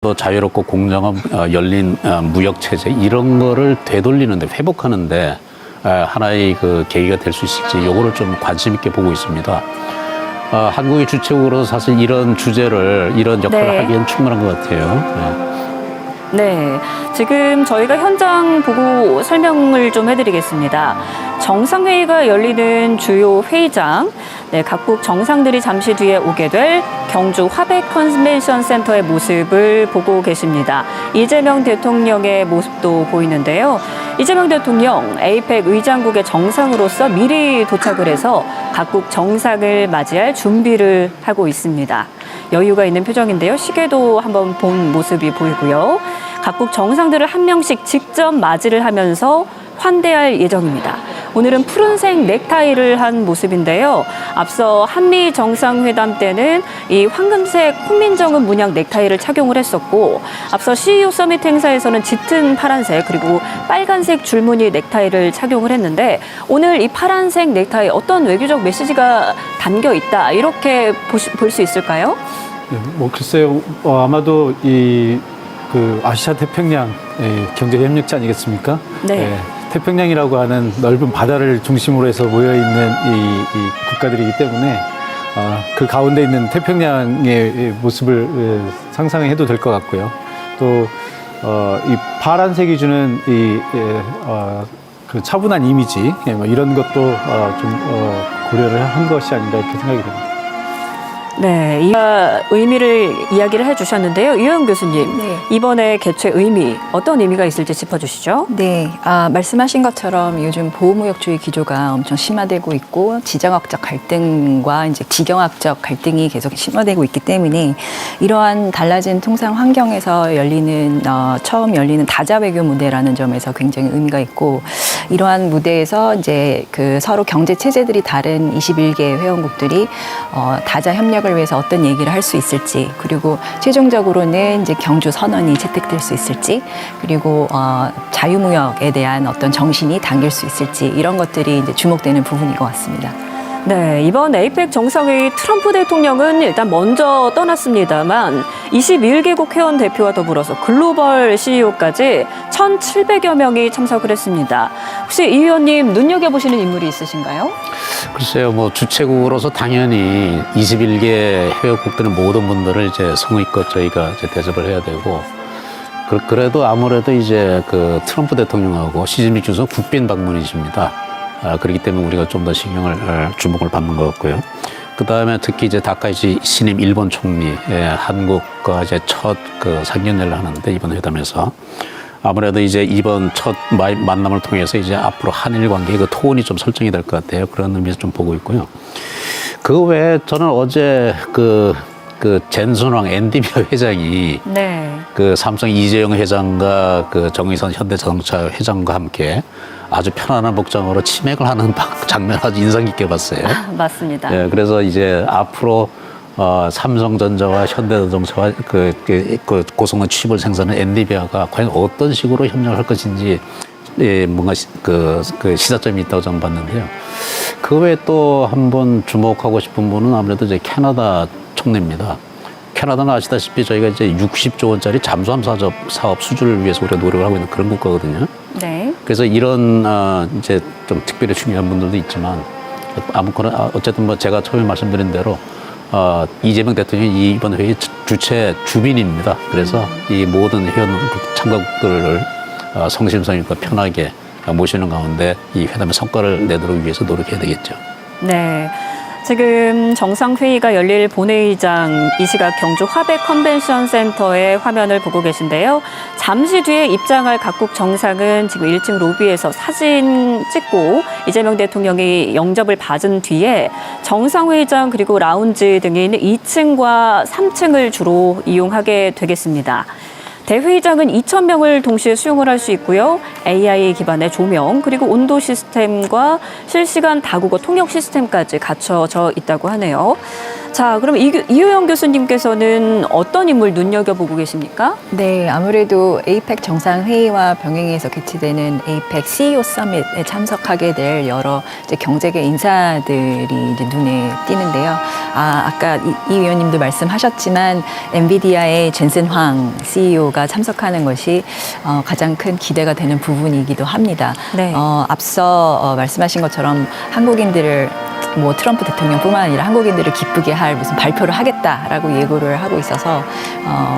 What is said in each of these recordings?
또 자유롭고 공정한 열린 무역 체제 이런 거를 되돌리는데 회복하는데 하나의 그 계기가 될 수 있을지 요거를 좀 관심 있게 보고 있습니다. 한국의 주체국으로서 사실 이런 주제를 이런 역할을 하기엔 충분한 것 같아요. 네, 지금 저희가 현장 보고 설명을 좀 해드리겠습니다. 정상회의가 열리는 주요 회의장, 각국 정상들이 잠시 뒤에 오게 될 경주 화백 컨벤션 센터의 모습을 보고 계십니다. 이재명 대통령의 모습도 보이는데요. 이재명 대통령 에이펙 의장국의 정상으로서 미리 도착을 해서 각국 정상을 맞이할 준비를 하고 있습니다. 여유가 있는 표정인데요. 시계도 한번 본 모습이 보이고요. 각국 정상들을 한 명씩 직접 맞이를 하면서 환대할 예정입니다. 오늘은 푸른색 넥타이를 한 모습인데요. 앞서 한미 정상회담 때는 이 황금색 훈민정음 문양 넥타이를 착용을 했었고, 앞서 CEO 서밋 행사에서는 짙은 파란색 그리고 빨간색 줄무늬 넥타이를 착용을 했는데, 오늘 이 파란색 넥타이 어떤 외교적 메시지가 담겨 있다 이렇게 볼 수 있을까요? 뭐 글쎄요. 아마도 그 아시아 태평양 경제 협력체 아니겠습니까? 네. 태평양이라고 하는 넓은 바다를 중심으로 해서 모여 있는 이 국가들이기 때문에 그 가운데 있는 태평양의 모습을 상상해도 될 것 같고요. 또 이 파란색이 주는 그 차분한 이미지, 뭐 이런 것도 좀 고려를 한 것이 아닌가 이렇게 생각이 됩니다. 네, 이 의미를 이야기를 해주셨는데요. 이효영 교수님, 네. 이번에 개최 의미, 어떤 의미가 있을지 짚어주시죠. 네, 말씀하신 것처럼 요즘 보호무역주의 기조가 엄청 심화되고 있고 지정학적 갈등과 이제 지경학적 갈등이 계속 심화되고 있기 때문에 이러한 달라진 통상 환경에서 열리는 처음 열리는 다자 외교 무대라는 점에서 굉장히 의미가 있고, 이러한 무대에서 이제 그 서로 경제 체제들이 다른 21개 회원국들이 다자 협력을 위해서 어떤 얘기를 할 수 있을지, 그리고 최종적으로는 이제 경주 선언이 채택될 수 있을지, 그리고 자유무역에 대한 어떤 정신이 담길 수 있을지, 이런 것들이 이제 주목되는 부분인 것 같습니다. 네, 이번 에이펙 정상회의 트럼프 대통령은 일단 먼저 떠났습니다만 21개국 회원 대표와 더불어서 글로벌 CEO까지 1,700여 명이 참석을 했습니다. 혹시 이 의원님 눈여겨보시는 인물이 있으신가요? 글쎄요, 뭐 주체국으로서 당연히 21개 회원국들의 모든 분들을 이제 성의껏 저희가 이제 대접을 해야 되고, 그래도 아무래도 이제 그 트럼프 대통령하고 시진핑 주석 국빈 방문이십니다. 그렇기 때문에 우리가 좀 더 주목을 받는 것 같고요. 그 다음에 특히 이제 다카이치 신임 일본 총리, 한국과 이제 첫 그 상견례를 하는데 이번 회담에서 아무래도 이제 이번 첫 만남을 통해서 이제 앞으로 한일 관계의 그 톤이 좀 설정이 될 것 같아요. 그런 의미에서 좀 보고 있고요. 그 외에 저는 어제 그 젠순왕 엔디비아 회장이 그 삼성 이재용 회장과 그 정의선 현대자동차 회장과 함께 아주 편안한 복장으로 치맥을 하는 장면 아주 인상 깊게 봤어요. 맞습니다. 네, 그래서 이제 앞으로 삼성전자와 현대자동차와 그 고성능 칩을 생산하는 엔비디아가 과연 어떤 식으로 협력을 할 것인지 뭔가 그 시사점이 있다고 저는 봤는데요. 그 외에 또 한번 주목하고 싶은 분은 아무래도 이제 캐나다 총리입니다. 캐나다는 아시다시피 저희가 이제 60조 원짜리 잠수함 사업 수주를 위해서 우리가 노력을 하고 있는 그런 국가거든요. 네. 그래서 이런 이제 좀 특별히 중요한 분들도 있지만 아무거나 어쨌든 뭐 제가 처음에 말씀드린 대로 이재명 대통령이 이번 회의 주체 주빈입니다. 그래서 이 모든 회원 참가국들을 성심성 있고 편하게 모시는 가운데 이 회담의 성과를 내도록 위해서 노력해야 되겠죠. 네. 지금 정상회의가 열릴 본회의장 이 시각 경주 화백 컨벤션 센터의 화면을 보고 계신데요. 잠시 뒤에 입장할 각국 정상은 지금 1층 로비에서 사진 찍고 이재명 대통령이 영접을 받은 뒤에 정상회의장 그리고 라운지 등이 있는 2층과 3층을 주로 이용하게 되겠습니다. 대회의장은 2,000명을 동시에 수용을 할 수 있고요. AI 기반의 조명, 그리고 온도 시스템과 실시간 다국어 통역 시스템까지 갖춰져 있다고 하네요. 자, 그럼 이효영 교수님께서는 어떤 인물 눈여겨보고 계십니까? 네, 아무래도 에이펙 정상회의와 병행해서 개최되는 에이펙 CEO 서밋에 참석하게 될 여러 이제 경제계 인사들이 이제 눈에 띄는데요. 아까 이 위원님도 말씀하셨지만 엔비디아의 젠슨 황 CEO가 참석하는 것이 가장 큰 기대가 되는 부분이기도 합니다. 네. 앞서 말씀하신 것처럼 한국인들을 뭐 트럼프 대통령뿐만 아니라 한국인들을 기쁘게 할 무슨 발표를 하겠다라고 예고를 하고 있어서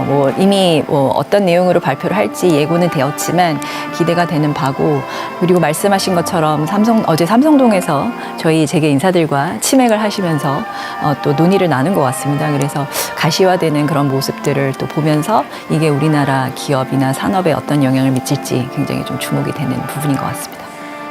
뭐 이미 뭐 어떤 내용으로 발표를 할지 예고는 되었지만 기대가 되는 바고, 그리고 말씀하신 것처럼 어제 삼성동에서 저희 재계 인사들과 치맥을 하시면서 또 논의를 나눈 것 같습니다. 그래서 가시화되는 그런 모습들을 또 보면서 이게 우리나라 기업이나 산업에 어떤 영향을 미칠지 굉장히 좀 주목이 되는 부분인 것 같습니다.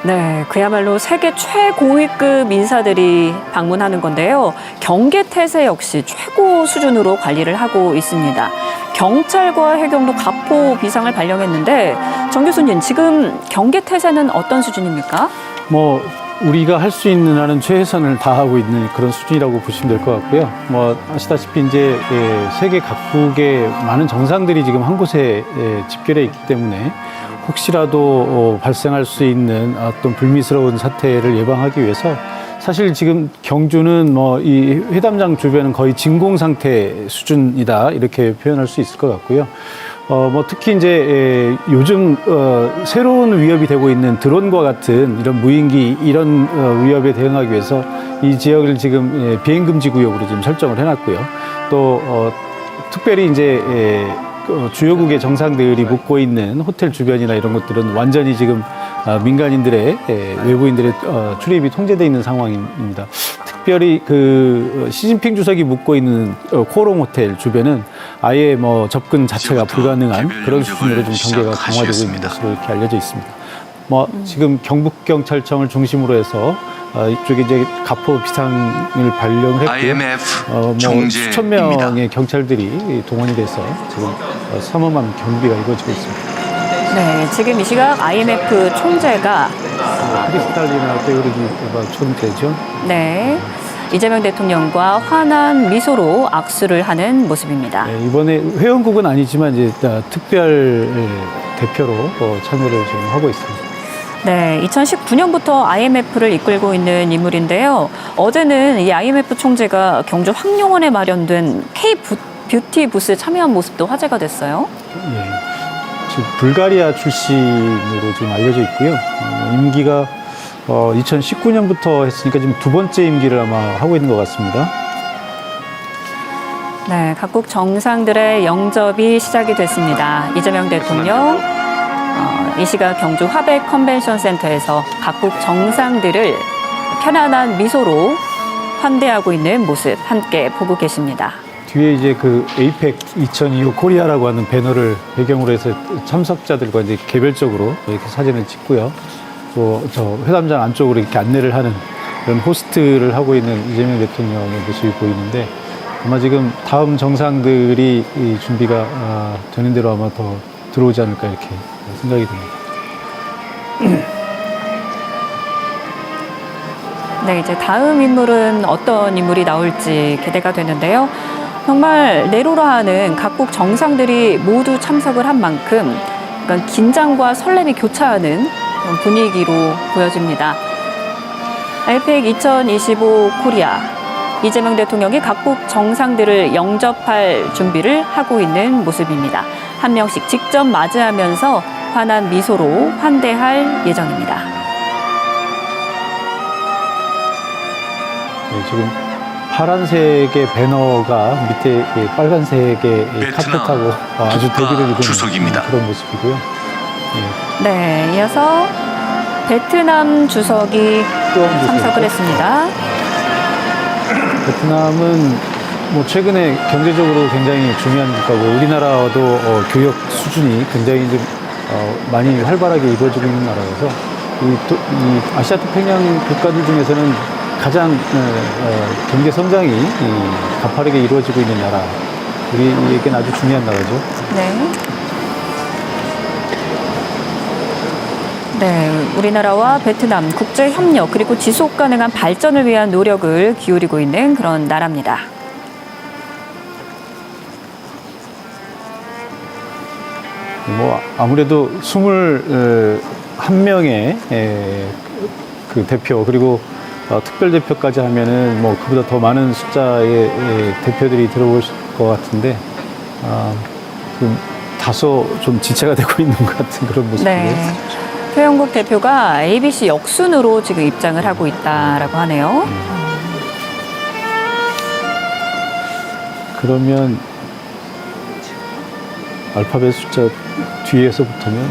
네, 그야말로 세계 최고위급 인사들이 방문하는 건데요. 경계태세 역시 최고 수준으로 관리를 하고 있습니다. 경찰과 해경도 가포 비상을 발령했는데 정 교수님, 지금 경계태세는 어떤 수준입니까? 뭐 우리가 할 수 있는 한은 최선을 다하고 있는 그런 수준이라고 보시면 될 것 같고요. 뭐 아시다시피 이제 세계 각국의 많은 정상들이 지금 한 곳에 집결해 있기 때문에 혹시라도 발생할 수 있는 어떤 불미스러운 사태를 예방하기 위해서 사실 지금 경주는 뭐 이 회담장 주변은 거의 진공 상태 수준이다, 이렇게 표현할 수 있을 것 같고요. 뭐 특히 이제 요즘 새로운 위협이 되고 있는 드론과 같은 이런 무인기 이런 위협에 대응하기 위해서 이 지역을 지금 비행 금지 구역으로 지금 설정을 해놨고요. 또 특별히 이제 주요국의 정상들이 묵고 있는 호텔 주변이나 이런 것들은 완전히 지금 민간인들의 외부인들의 출입이 통제되어 있는 상황입니다. 특별히 그 시진핑 주석이 묵고 있는 코롱 호텔 주변은 아예 뭐 접근 자체가 불가능한 그런 수준으로 좀 경계가 강화되고 있는 것으로 이렇게 알려져 있습니다. 뭐 지금 경북경찰청을 중심으로 해서 이쪽에 이제 가포 비상을 발령을 했고요. 뭐 수천 명의 경찰들이 동원이 돼서 지금 삼엄한 경비가 이루어지고 있습니다. 네, 지금 이 시각 IMF 총재가 크리스탈리나 게오르기에바 총재죠. 네, 이재명 대통령과 환한 미소로 악수를 하는 모습입니다. 네, 이번에 회원국은 아니지만 이제 특별 대표로 참여를 지금 하고 있습니다. 네, 2019년부터 IMF를 이끌고 있는 인물인데요. 어제는 이 IMF 총재가 경주 황룡원에 마련된 K-뷰티 부스에 참여한 모습도 화제가 됐어요. 예, 지금 불가리아 출신으로 지금 알려져 있고요. 임기가 2019년부터 했으니까 지금 두 번째 임기를 아마 하고 있는 것 같습니다. 네, 각국 정상들의 영접이 시작이 됐습니다. 이재명 대통령 이 시각 경주 화백 컨벤션 센터에서 각국 정상들을 편안한 미소로 환대하고 있는 모습 함께 보고 계십니다. 뒤에 이제 그 에이펙 2025 코리아라고 하는 배너를 배경으로 해서 참석자들과 이제 개별적으로 이렇게 사진을 찍고요. 또 저 회담장 안쪽으로 이렇게 안내를 하는 그런 호스트를 하고 있는 이재명 대통령의 모습이 보이는데, 아마 지금 다음 정상들이 이 준비가 되는 대로 아마 더 들어오지 않을까 이렇게 생각이 듭니다. 네, 이제 다음 인물은 어떤 인물이 나올지 기대가 되는데요. 정말 내로라하는 각국 정상들이 모두 참석을 한 만큼 약간 긴장과 설렘이 교차하는 그런 분위기로 보여집니다. 에이펙 2025 코리아, 이재명 대통령이 각국 정상들을 영접할 준비를 하고 있는 모습입니다. 한 명씩 직접 맞이하면서 환한 미소로 환대할 예정입니다. 네, 지금 파란색의 배너가 밑에 빨간색의 카펫하고 아주 대비를 이루는 그런 모습이고요. 네. 네, 이어서 베트남 주석이 참석을 했습니다. 베트남은 뭐 최근에 경제적으로 굉장히 중요한 국가고, 우리나라도 교역 수준이 굉장히 좀 많이 활발하게 이루어지고 있는 나라라서 이 아시아 태평양 국가들 중에서는 가장 경제 성장이 가파르게 이루어지고 있는 나라, 우리에게는 아주 중요한 나라죠. 네. 네, 우리나라와 베트남 국제 협력 그리고 지속 가능한 발전을 위한 노력을 기울이고 있는 그런 나라입니다. 뭐 아무래도 21명의 그 대표 그리고 특별 대표까지 하면은 뭐 그보다 더 많은 숫자의 대표들이 들어오실 것 같은데 좀 다소 좀 지체가 되고 있는 것 같은 그런 모습이에요. 네. 회원국 대표가 ABC 역순으로 지금 입장을 하고 있다라고 하네요. 그러면 알파벳 숫자 뒤에서부터면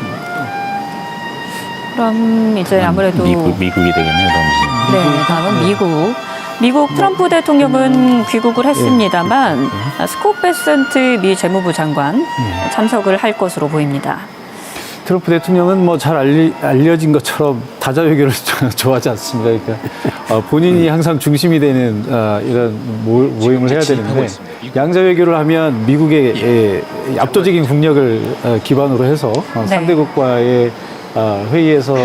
그럼 이제 아무래도 미국이 되겠네요, 다음은. 네, 다음은 미국. 미국 트럼프 대통령은 귀국을 했습니다만 스콧 베센트 미 재무부 장관 참석을 할 것으로 보입니다. 트럼프 대통령은 뭐 잘 알려진 것처럼 다자 외교를 좋아하지 않습니다. 그러니까 본인이 항상 중심이 되는 이런 모임을 해야 되는데 양자 외교를 하면 미국의 압도적인 국력을 기반으로 해서 상대국과의 회의에서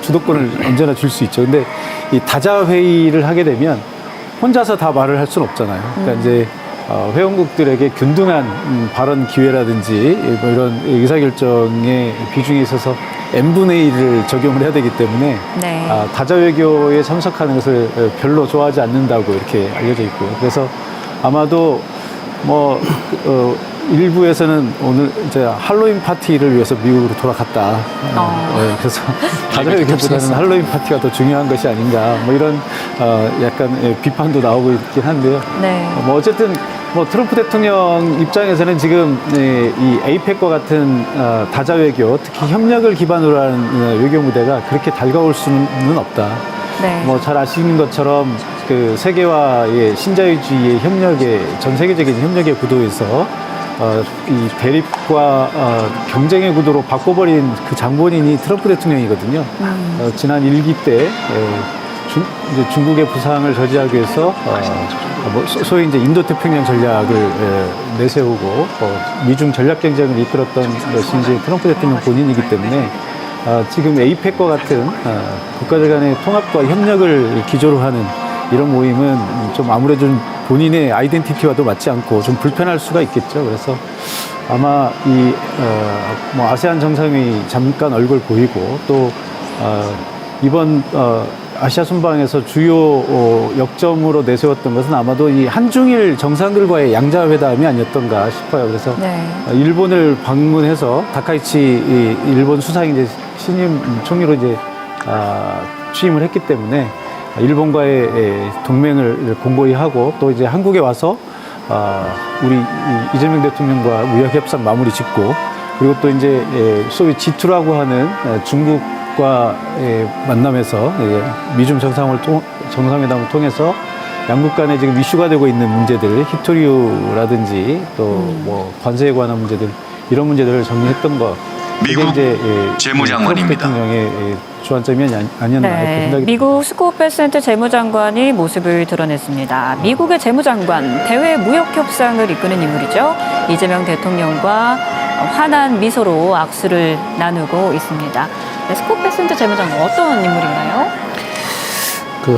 주도권을 언제나 줄 수 있죠. 근데 이 다자 회의를 하게 되면 혼자서 다 말을 할 수는 없잖아요. 그러니까 이제 회원국들에게 균등한 발언 기회라든지 뭐 이런 의사결정의 비중에 있어서 n분의 1을 적용을 해야 되기 때문에 네. 다자 외교에 참석하는 것을 별로 좋아하지 않는다고 이렇게 알려져 있고요. 그래서 아마도 뭐 일부에서는 오늘 이제 할로윈 파티를 위해서 미국으로 돌아갔다. 네, 그래서 다자 외교보다는 할로윈 파티가 더 중요한 것이 아닌가. 뭐 이런 약간 비판도 나오고 있긴 한데요. 네. 뭐 어쨌든 뭐 트럼프 대통령 입장에서는 지금 이 에이펙과 같은 다자 외교, 특히 협력을 기반으로 하는 외교 무대가 그렇게 달가울 수는 없다. 네. 뭐 잘 아시는 것처럼 그 세계화의 신자유주의의 협력의 전 세계적인 협력의 구도에서 이 대립과 경쟁의 구도로 바꿔버린 그 장본인이 트럼프 대통령이거든요. 지난 1기 때 이제 중국의 부상을 저지하기 위해서 뭐 소위 이제 인도 태평양 전략을 내세우고 미중 전략 경쟁을 이끌었던 것이 이제 트럼프 대통령 본인이기 때문에 지금 에이펙과 같은 국가들 간의 통합과 협력을 기조로 하는 이런 모임은 좀 아무래도 좀 본인의 아이덴티티와도 맞지 않고 좀 불편할 수가 있겠죠. 그래서 아마 이 뭐 아세안 정상회의 잠깐 얼굴 보이고 또 이번 아시아 순방에서 주요 역점으로 내세웠던 것은 아마도 이 한중일 정상들과의 양자 회담이 아니었던가 싶어요. 그래서 네. 일본을 방문해서 다카이치 일본 수상이 이제 신임 총리로 이제 취임을 했기 때문에 일본과의 동맹을 공고히 하고 또 이제 한국에 와서 우리 이재명 대통령과 무역 협상 마무리 짓고 그리고 또 이제 소위 G2라고 하는 중국과의 만남에서 미중 정상회담을 통해서 양국 간에 지금 이슈가 되고 있는 문제들, 히토리우라든지 또 뭐 관세에 관한 문제들 이런 문제들을 정리했던 것. 미국 이제 재무장관입니다. 대통령의 주안점이 아니었나 이렇게 네, 생각이 미국 스콧 베센트 재무장관이 모습을 드러냈습니다. 미국의 재무장관, 대외 무역 협상을 이끄는 인물이죠. 이재명 대통령과 환한 미소로 악수를 나누고 있습니다. 네, 스콧 베센트 재무장관 어떤 인물인가요?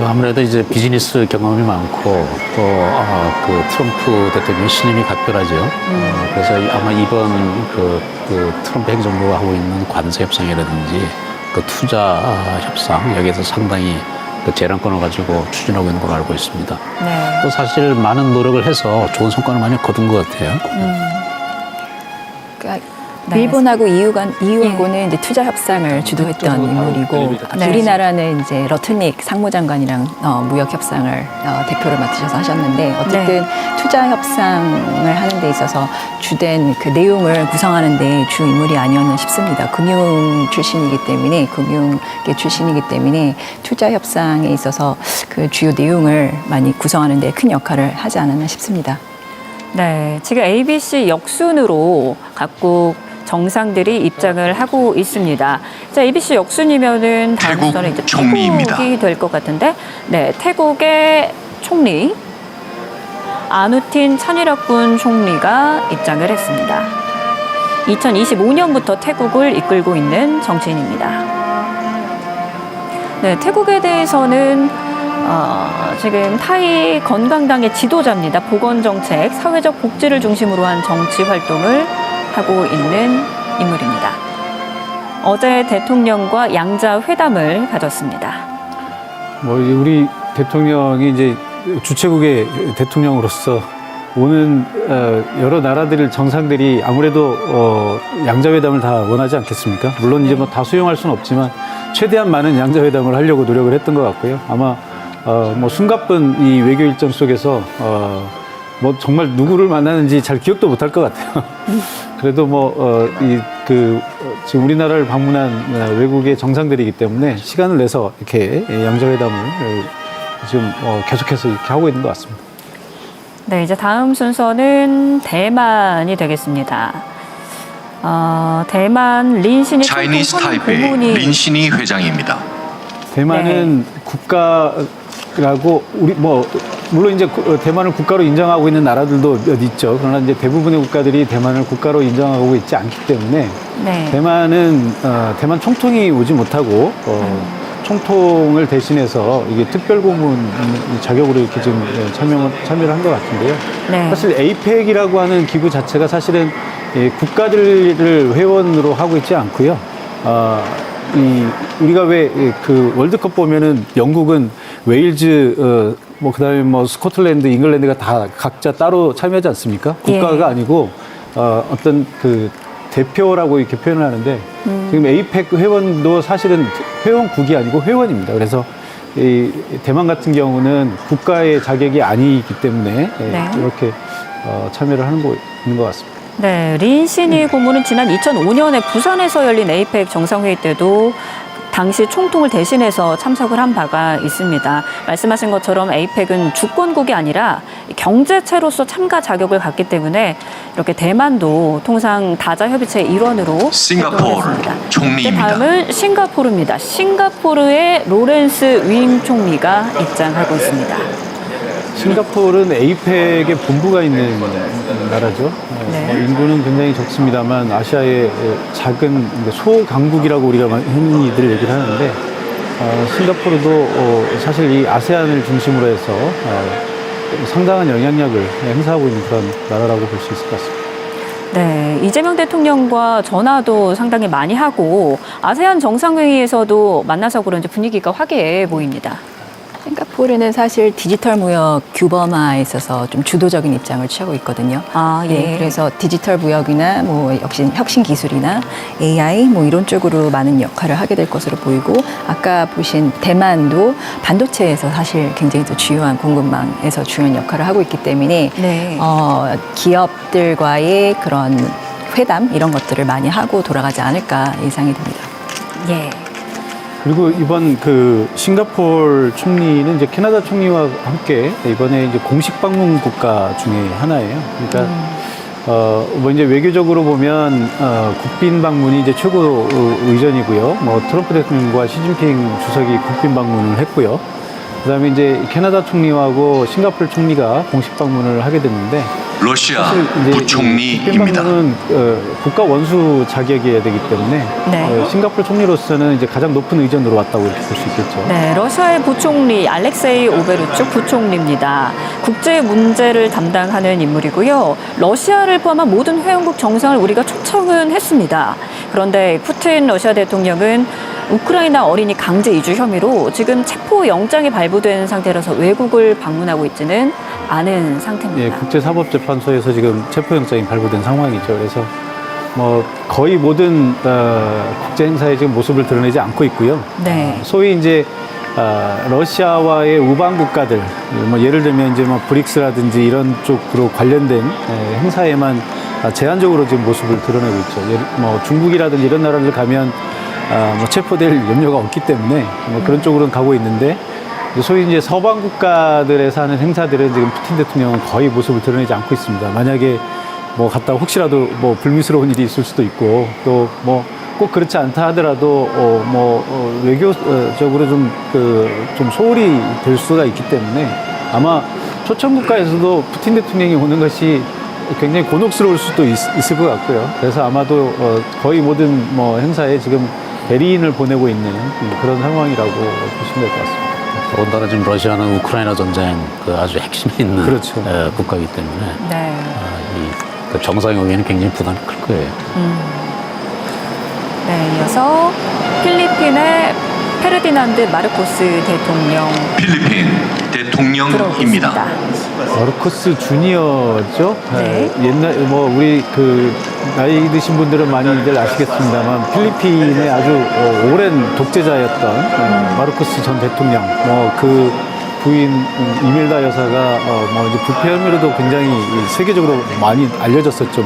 아무래도 이제 비즈니스 경험이 많고 또 그 트럼프 대통령 신임이 각별하죠. 그래서 아마 이번 그 트럼프 행정부가 하고 있는 관세 협상이라든지 그 투자 협상 여기에서 상당히 그 재량권을 가지고 추진하고 있는 걸로 알고 있습니다. 네. 또 사실 많은 노력을 해서 좋은 성과를 많이 거둔 것 같아요. 그러니까 네. 일본하고 EU하고는 이제 투자 협상을 주도했던 인물이고 네. 우리나라는 이제 러트닉 상무장관이랑 무역 협상을 대표를 맡으셔서 하셨는데 어쨌든 투자 협상을 하는 데 있어서 주된 그 내용을 구성하는 데 주 인물이 아니었나 싶습니다. 금융계 출신이기 때문에 투자 협상에 있어서 그 주요 내용을 많이 구성하는 데 큰 역할을 하지 않았나 싶습니다. 네, 지금 ABC 역순으로 각국 정상들이 입장을 하고 있습니다. 자, ABC 역순이면은 다음 태국 순서는 이제 총리입니다. 태국이 될 것 같은데, 네, 태국의 총리 아누틴 차니락군 총리가 입장을 했습니다. 2025년부터 태국을 이끌고 있는 정치인입니다. 네, 태국에 대해서는 지금 타이 건강당의 지도자입니다. 보건정책, 사회적 복지를 중심으로 한 정치 활동을 하고 있는 인물입니다. 어제 대통령과 양자 회담을 가졌습니다. 뭐 이제 우리 대통령이 이제 주최국의 대통령으로서 오는 여러 나라들 정상들이 아무래도 양자회담을 다 원하지 않겠습니까? 물론 이제 뭐 다 수용할 수는 없지만 최대한 많은 양자회담을 하려고 노력을 했던 것 같고요. 아마 뭐 숨가쁜 이 외교 일정 속에서 뭐 정말 누구를 만나는지 잘 기억도 못할 것 같아요. 그래도 뭐 지금 우리나라를 방문한 외국의 정상들이기 때문에 시간을 내서 이렇게 양자회담을 지금 계속해서 이렇게 하고 있는 것 같습니다. 네, 이제 다음 순서는 대만이 되겠습니다. 대만 린신이 차이니스 타이페이 린신이 회장입니다. 대만은 국가라고 우리 뭐 물론 이제 대만을 국가로 인정하고 있는 나라들도 몇 있죠. 그러나 이제 대부분의 국가들이 대만을 국가로 인정하고 있지 않기 때문에 네. 대만은 대만 총통이 오지 못하고 총통을 대신해서 이게 특별고문 자격으로 이렇게 지금 참여를 한 것 같은데요. 네. 사실 에이펙이라고 하는 기구 자체가 사실은 국가들을 회원으로 하고 있지 않고요. 우리가 왜 그 월드컵 보면은 영국은 웨일즈, 뭐 그다음에 뭐 스코틀랜드, 잉글랜드가 다 각자 따로 참여하지 않습니까? 국가가 예. 아니고 어떤 그 대표라고 이렇게 표현을 하는데 지금 에이펙 회원도 사실은 회원국이 아니고 회원입니다. 그래서 이 대만 같은 경우는 국가의 자격이 아니기 때문에 네. 이렇게 참여를 하는 거 있는 것 같습니다. 네, 린신이 고문은 지난 2005년에 부산에서 열린 에이펙 정상회의 때도 당시 총통을 대신해서 참석을 한 바가 있습니다. 말씀하신 것처럼 에이펙은 주권국이 아니라 경제체로서 참가 자격을 갖기 때문에 이렇게 대만도 통상 다자협의체의 일원으로 싱가포르 활동했습니다. 총리입니다. 다음은 싱가포르입니다. 싱가포르의 로렌스 윙 총리가 입장하고 있습니다. 싱가포르는 에이펙의 본부가 있는 나라죠. 네. 인구는 굉장히 적습니다만 아시아의 작은 소강국이라고 우리가 흔히들 얘기를 하는데 싱가포르도 사실 이 아세안을 중심으로 해서 상당한 영향력을 행사하고 있는 그런 나라라고 볼 수 있을 것 같습니다. 네, 이재명 대통령과 전화도 상당히 많이 하고 아세안 정상회의에서도 만나서 그런지 분위기가 화기애애 보입니다. 싱가포르는 사실 디지털 무역 규범화에 있어서 좀 주도적인 입장을 취하고 있거든요. 아, 예. 네, 그래서 디지털 무역이나 뭐 역시 혁신 기술이나 AI 뭐 이런 쪽으로 많은 역할을 하게 될 것으로 보이고 아까 보신 대만도 반도체에서 사실 굉장히 또 주요한 공급망에서 중요한 역할을 하고 있기 때문에 네. 기업들과의 그런 회담 이런 것들을 많이 하고 돌아가지 않을까 예상이 됩니다. 예. 그리고 이번 그 싱가포르 총리는 이제 캐나다 총리와 함께 이번에 이제 공식 방문 국가 중에 하나예요. 그러니까 뭐 이제 외교적으로 보면 국빈 방문이 이제 최고 의전이고요. 뭐 트럼프 대통령과 시진핑 주석이 국빈 방문을 했고요. 그다음에 이제 캐나다 총리하고 싱가포르 총리가 공식 방문을 하게 됐는데 러시아 사실 이제 부총리입니다. 국빈방문은 국가 원수 자격이어야 되기 때문에 네. 싱가포르 총리로서는 이제 가장 높은 의전으로 왔다고 이렇게 볼 수 있겠죠. 네, 러시아의 부총리 알렉세이 오베르축 부총리입니다. 국제 문제를 담당하는 인물이고요. 러시아를 포함한 모든 회원국 정상을 우리가 초청은 했습니다. 그런데 푸틴 러시아 대통령은 우크라이나 어린이 강제 이주 혐의로 지금 체포 영장이 발부된 상태라서 외국을 방문하고 있지는 않은 상태입니다. 예, 국제사법재판소에서 지금 체포영장이 발부된 상황이죠. 그래서 뭐 거의 모든 국제 행사에 지금 모습을 드러내지 않고 있고요. 네. 소위 이제 러시아와의 우방 국가들, 뭐 예를 들면 이제 뭐 브릭스라든지 이런 쪽으로 관련된 행사에만 제한적으로 지금 모습을 드러내고 있죠. 뭐 중국이라든지 이런 나라들 가면 뭐 체포될 염려가 없기 때문에 뭐 그런 쪽으로는 가고 있는데 소위 이제 서방 국가들에서 하는 행사들은 지금 푸틴 대통령은 거의 모습을 드러내지 않고 있습니다. 만약에 뭐 갔다 혹시라도 뭐 불미스러운 일이 있을 수도 있고 또 뭐 꼭 그렇지 않다 하더라도 외교적으로 좀 소홀히 될 수가 있기 때문에 아마 초청 국가에서도 푸틴 대통령이 오는 것이 굉장히 곤혹스러울 수도 있을 것 같고요. 그래서 아마도 거의 모든 뭐 행사에 지금 대리인을 보내고 있는 그런 상황이라고 보시면 될 것 같습니다. 더군다나 지금 러시아는 우크라이나 전쟁 그 아주 핵심에 있는 그렇죠. 국가이기 때문에 네. 그 정상이 오기에는 굉장히 부담이 클 거예요. 이어서 필리핀의 페르디난드 마르코스 대통령 필리핀 대통령입니다. 들어오겠습니다. 마르코스 주니어죠. 네. 옛날 우리 그 나이 드신 분들은 많이들 아시겠습니다만 필리핀의 아주 오랜 독재자였던 마르코스 전 대통령. 그 부인 이밀다 여사가 이제 부패 혐의로도 굉장히 세계적으로 많이 알려졌었죠.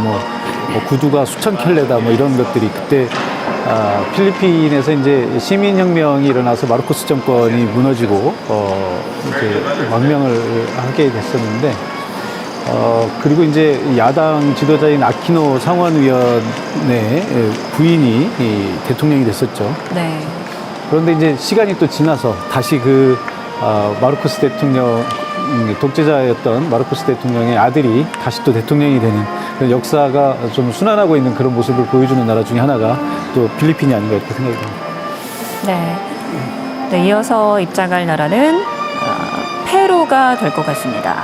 구두가 수천 켤레다 이런 것들이 그때 필리핀에서 이제 시민혁명이 일어나서 마르코스 정권이 무너지고 이제 망명을 하게 됐었는데 그리고 이제 야당 지도자인 아키노 상원의원의 부인이 대통령이 됐었죠. 네. 그런데 이제 시간이 또 지나서 다시 마르코스 대통령 독재자였던 마르코스 대통령의 아들이 다시 또 대통령이 되는 그런 역사가 좀 순환하고 있는 그런 모습을 보여주는 나라 중에 하나가 또 필리핀이 아닌가 이렇게 생각이 듭니다. 네. 네, 이어서 입장할 나라는 페루가 될 것 같습니다.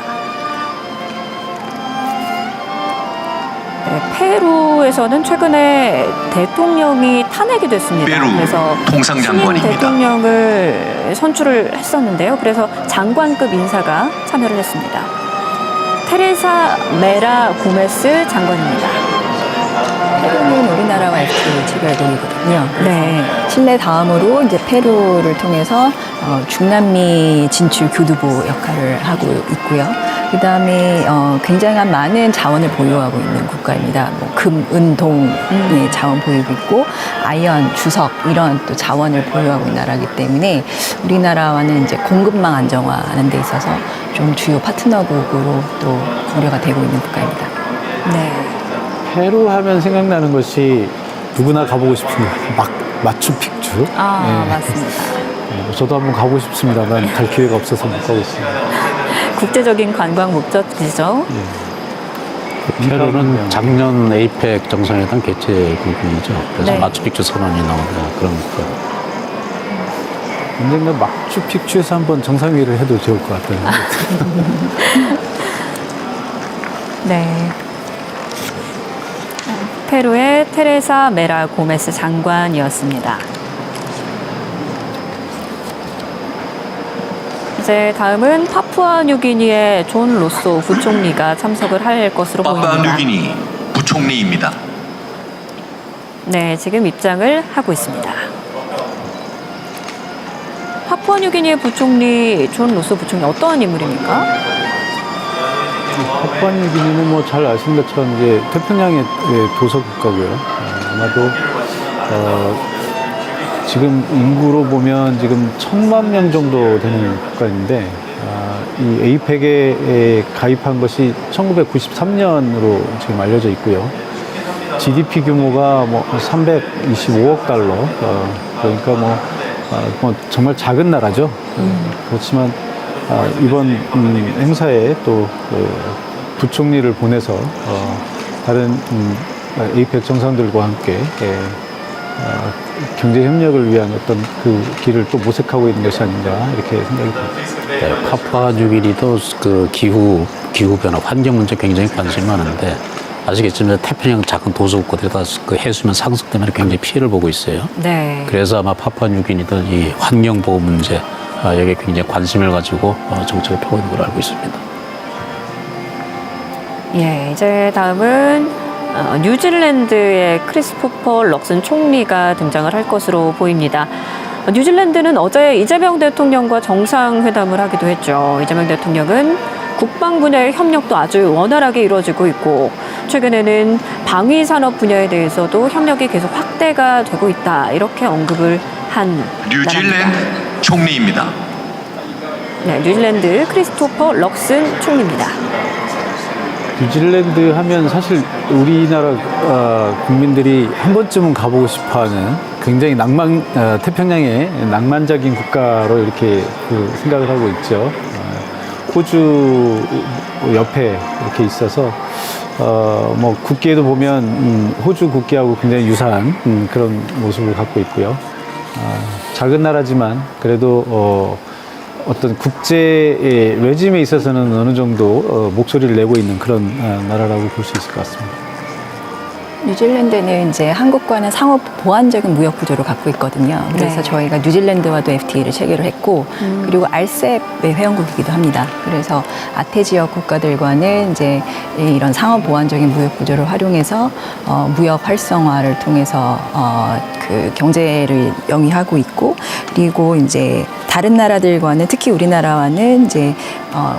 네, 페루에서는 최근에 대통령이 탄핵이 됐습니다. 페루 그래서 통상장관입니다. 신임 대통령을 선출을 했었는데요. 그래서 장관급 인사가 참여를 했습니다. 테레사 메라 고메스 장관입니다. 페루는 우리나라와 이렇게 지별국이거든요. 네. 칠레 다음으로 이제 페루를 통해서 중남미 진출 교두보 역할을 하고 있고요. 그 다음에 굉장한 많은 자원을 보유하고 있는 국가입니다. 금, 은, 동의 자원 보유고 있고 아연, 주석 이런 또 자원을 보유하고 있는 나라이기 때문에 우리나라와는 이제 공급망 안정화하는 데 있어서 좀 주요 파트너국으로 또 고려가 되고 있는 국가입니다. 네. 페루 하면 생각나는 것이 누구나 가보고 싶은 마추픽추. 예. 맞습니다. 저도 한번 가고 싶습니다만 갈 기회가 없어서 못 가고 있습니다. 국제적인 관광 목적지죠. 페루는 작년 에이펙 정상회담 개최국이죠. 그래서 네. 마추픽추 선언이 나오는 그런 거. 언젠가 마추픽추에서 한번 정상회의를 해도 좋을 것 같아요. 네. 페루의 테레사 메라 고메스 장관이었습니다. 이제 다음은 파푸아뉴기니의 존 로소 부총리가 참석을 할 것으로 보입니다. 파푸아뉴기니 부총리입니다. 네, 지금 입장을 하고 있습니다. 파푸아뉴기니의 부총리 존 로소 부총리 어떠한 인물입니까? 파푸아뉴기니는 잘 아시는 것처럼 이제 태평양의 도서 국가고요. 아마도 지금 인구로 보면 지금 1,000만 명 정도 되는 국가인데 이 에이펙에 가입한 것이 1993년으로 지금 알려져 있고요. GDP 규모가 325억 달러. 그러니까 정말 작은 나라죠. 그렇지만 이번 행사에 또 부총리를 보내서 다른 에이펙 정상들과 함께 경제 협력을 위한 어떤 그 길을 또 모색하고 있는 것이 아닌가 이렇게 생각이 듭니다. 네, 파푸아뉴기니도 그 기후 변화, 환경 문제 굉장히 관심이 많은데 아시겠지만 태평양 작은 도서 국가들이 다 그 해수면 상승 때문에 굉장히 피해를 보고 있어요. 네. 그래서 아마 파푸아뉴기니도 이 환경 보호 문제 여기에 굉장히 관심을 가지고 정책을 펴고 있는 걸로 알고 있습니다. 예, 이제 다음은 뉴질랜드의 크리스토퍼 럭슨 총리가 등장을 할 것으로 보입니다. 뉴질랜드는 어제 이재명 대통령과 정상회담을 하기도 했죠. 이재명 대통령은 국방 분야의 협력도 아주 원활하게 이루어지고 있고 최근에는 방위 산업 분야에 대해서도 협력이 계속 확대가 되고 있다. 이렇게 언급을 한 뉴질랜드 나라입니다. 총리입니다. 네, 뉴질랜드 크리스토퍼 럭슨 총리입니다. 뉴질랜드 하면 사실 우리나라 국민들이 한 번쯤은 가보고 싶어하는 굉장히 태평양의 낭만적인 국가로 이렇게 생각을 하고 있죠. 호주 옆에 이렇게 있어서 국기에도 보면 호주 국기하고 굉장히 유사한 그런 모습을 갖고 있고요. 작은 나라지만 그래도 어떤 국제 레짐에 있어서는 어느 정도 목소리를 내고 있는 그런 나라라고 볼 수 있을 것 같습니다. 뉴질랜드는 이제 한국과는 상호 보완적인 무역 구조를 갖고 있거든요. 그래서 네. 저희가 뉴질랜드와도 FTA를 체결을 했고, 그리고 RCEP의 회원국이기도 합니다. 그래서 아태 지역 국가들과는 이제 이런 상호 보완적인 무역 구조를 활용해서 무역 활성화를 통해서 그 경제를 영위하고 있고, 그리고 이제 다른 나라들과는 특히 우리나라와는 이제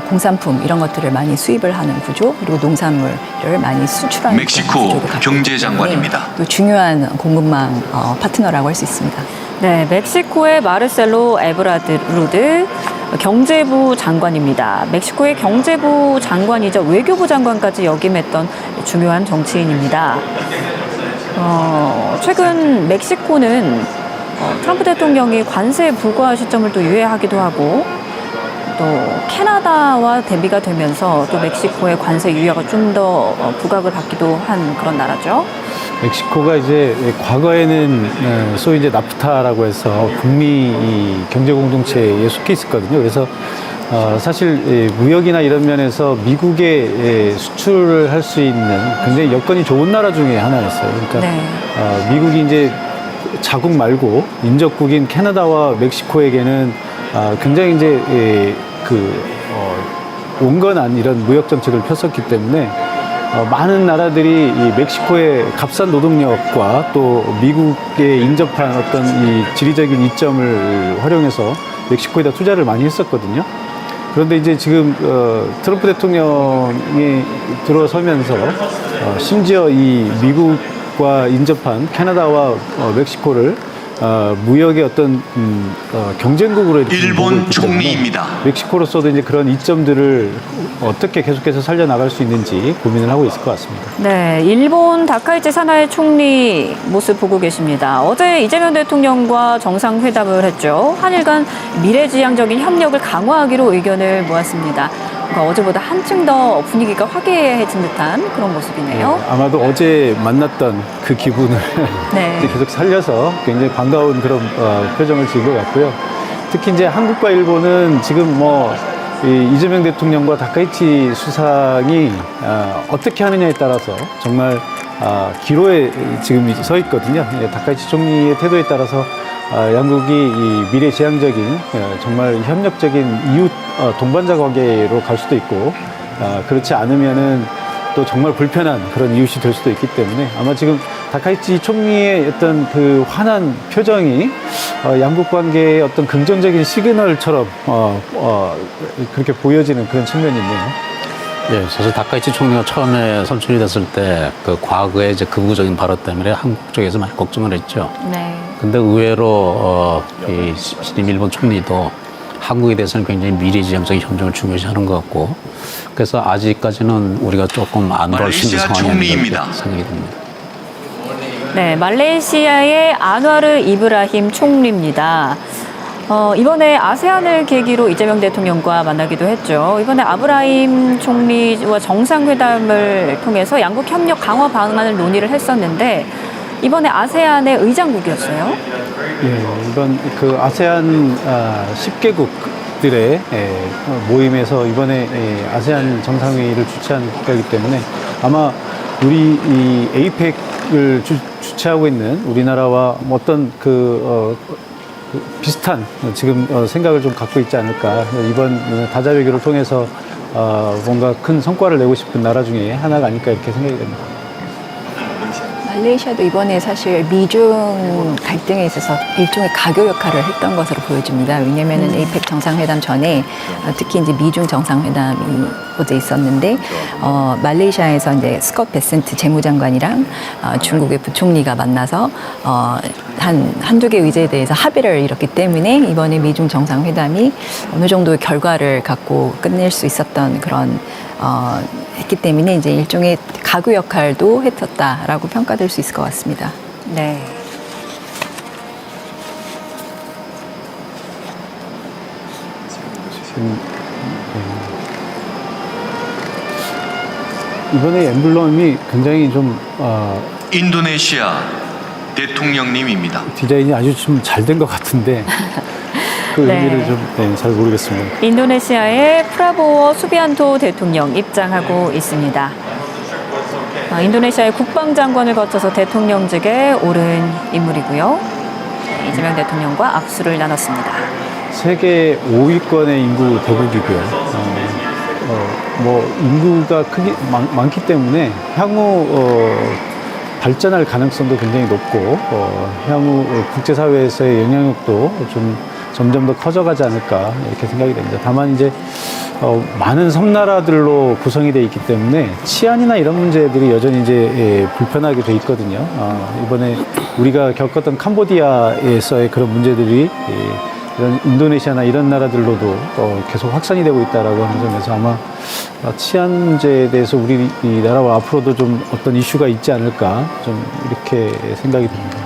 공산품 이런 것들을 많이 수입을 하는 구조, 그리고 농산물을 많이 수출하는 멕시코 그런 구조를 갖고 경제장관입니다. 있기 때문에 또 중요한 공급망 파트너라고 할 수 있습니다. 네, 멕시코의 마르셀로 에브라르드 경제부 장관입니다. 멕시코의 경제부 장관이자 외교부 장관까지 역임했던 중요한 정치인입니다. 최근 멕시코는 트럼프 대통령이 관세 불과 시점을 또 유예하기도 하고, 또 캐나다와 대비가 되면서 또 멕시코의 관세 유예가 좀 더 부각을 받기도 한 그런 나라죠. 멕시코가 이제 과거에는 소위 이제 나프타라고 해서 북미 이 경제 공동체에 속해 있었거든요. 그래서 사실 무역이나 이런 면에서 미국에 수출을 할 수 있는 굉장히 여건이 좋은 나라 중에 하나였어요. 그러니까 네. 미국이 이제 자국 말고 인접국인 캐나다와 멕시코에게는 굉장히 이제 온건한 이런 무역 정책을 폈었기 때문에 많은 나라들이 이 멕시코의 값싼 노동력과 또 미국에 인접한 어떤 이 지리적인 이점을 활용해서 멕시코에다 투자를 많이 했었거든요. 그런데 이제 지금 트럼프 대통령이 들어서면서 심지어 이 미국과 인접한 캐나다와 멕시코를 무역의 어떤 경쟁국으로 이렇게 보고 일본 있기 때문에 총리입니다. 멕시코로서도 이제 그런 이점들을 어떻게 계속해서 살려나갈 수 있는지 고민을 하고 있을 것 같습니다. 네, 일본 다카이치 사나이 총리 모습 보고 계십니다. 어제 이재명 대통령과 정상회담을 했죠. 한일 간 미래지향적인 협력을 강화하기로 의견을 모았습니다. 그러니까 어제보다 한층 더 분위기가 화기애애해진 듯한 그런 모습이네요. 아마도 어제 만났던 그 기분을 네. 이제 계속 살려서 굉장히 반가운 그런 표정을 지은 것 같고요. 특히 이제 한국과 일본은 지금 이 이재명 대통령과 다카이치 수상이 어떻게 하느냐에 따라서 정말 기로에 지금 서 있거든요. 다카이치 총리의 태도에 따라서 양국이 이 미래지향적인 정말 협력적인 이웃 동반자 관계로 갈 수도 있고, 그렇지 않으면은 또 정말 불편한 그런 이웃이 될 수도 있기 때문에 아마 지금 다카이치 총리의 어떤 그 환한 표정이 양국 관계의 어떤 긍정적인 시그널처럼 그렇게 보여지는 그런 측면이 있네요. 예, 사실 다카이치 총리가 처음에 선출이 됐을 때 그 과거의 이제 극우적인 발언 때문에 한국 쪽에서 많이 걱정을 했죠. 네. 근데 의외로 이 신임 일본 총리도 한국에 대해서는 굉장히 미래지향적인 협력을 중요시하는 것 같고, 그래서 아직까지는 우리가 조금 안 볼 수 있는 말레이시아 상황이 아닌가 총리입니다. 이렇게 생각이 듭니다. 네, 말레이시아의 안와르 이브라힘 총리입니다. 이번에 아세안을 계기로 이재명 대통령과 만나기도 했죠. 이번에 아브라힘 총리와 정상회담을 통해서 양국 협력 강화 방안을 논의를 했었는데, 이번에 아세안의 의장국이었어요. 예, 이번 그 아세안 10개국들의 모임에서 이번에 아세안 정상회의를 주최한 국가이기 때문에 아마 우리 이 에이펙을 주최하고 있는 우리나라와 어떤 비슷한 지금 생각을 좀 갖고 있지 않을까. 이번 다자 외교를 통해서 뭔가 큰 성과를 내고 싶은 나라 중에 하나가 아닐까 이렇게 생각이 됩니다. 말레이시아도 이번에 사실 미중 갈등에 있어서 일종의 가교 역할을 했던 것으로 보여집니다. 왜냐하면 에이펙 정상회담 전에 특히 이제 미중 정상회담이 어제 있었는데 말레이시아에서 이제 스콧 베센트 재무장관이랑 중국의 부총리가 만나서 한두 개 의제에 대해서 합의를 이뤘기 때문에 이번에 미중 정상회담이 어느 정도의 결과를 갖고 끝낼 수 있었던 그런 했기 때문에 이제 일종의 가구 역할도 했었다라고 평가될 수 있을 것 같습니다. 네. 지금 이번에 엠블럼이 굉장히 좀 인도네시아 대통령님입니다. 디자인이 아주 좀 잘 된 것 같은데 그 네. 의미를 좀 잘 모르겠습니다. 인도네시아의 프라보워 수비안토 대통령 입장하고 있습니다. 인도네시아의 국방장관을 거쳐서 대통령직에 오른 인물이고요. 이재명 대통령과 악수를 나눴습니다. 세계 5위권의 인구 대국이고요. 뭐 인구가 많기 때문에 향후 발전할 가능성도 굉장히 높고 향후 국제사회에서의 영향력도 좀 점점 더 커져가지 않을까 이렇게 생각이 됩니다. 다만 이제 많은 섬나라들로 구성이 되어 있기 때문에 치안이나 이런 문제들이 여전히 이제 불편하게 돼 있거든요. 이번에 우리가 겪었던 캄보디아에서의 그런 문제들이 이런 인도네시아나 이런 나라들로도 계속 확산이 되고 있다라고 하는 점에서 아마 치안 문제에 대해서 우리 이 나라와 앞으로도 좀 어떤 이슈가 있지 않을까 좀 이렇게 생각이 듭니다.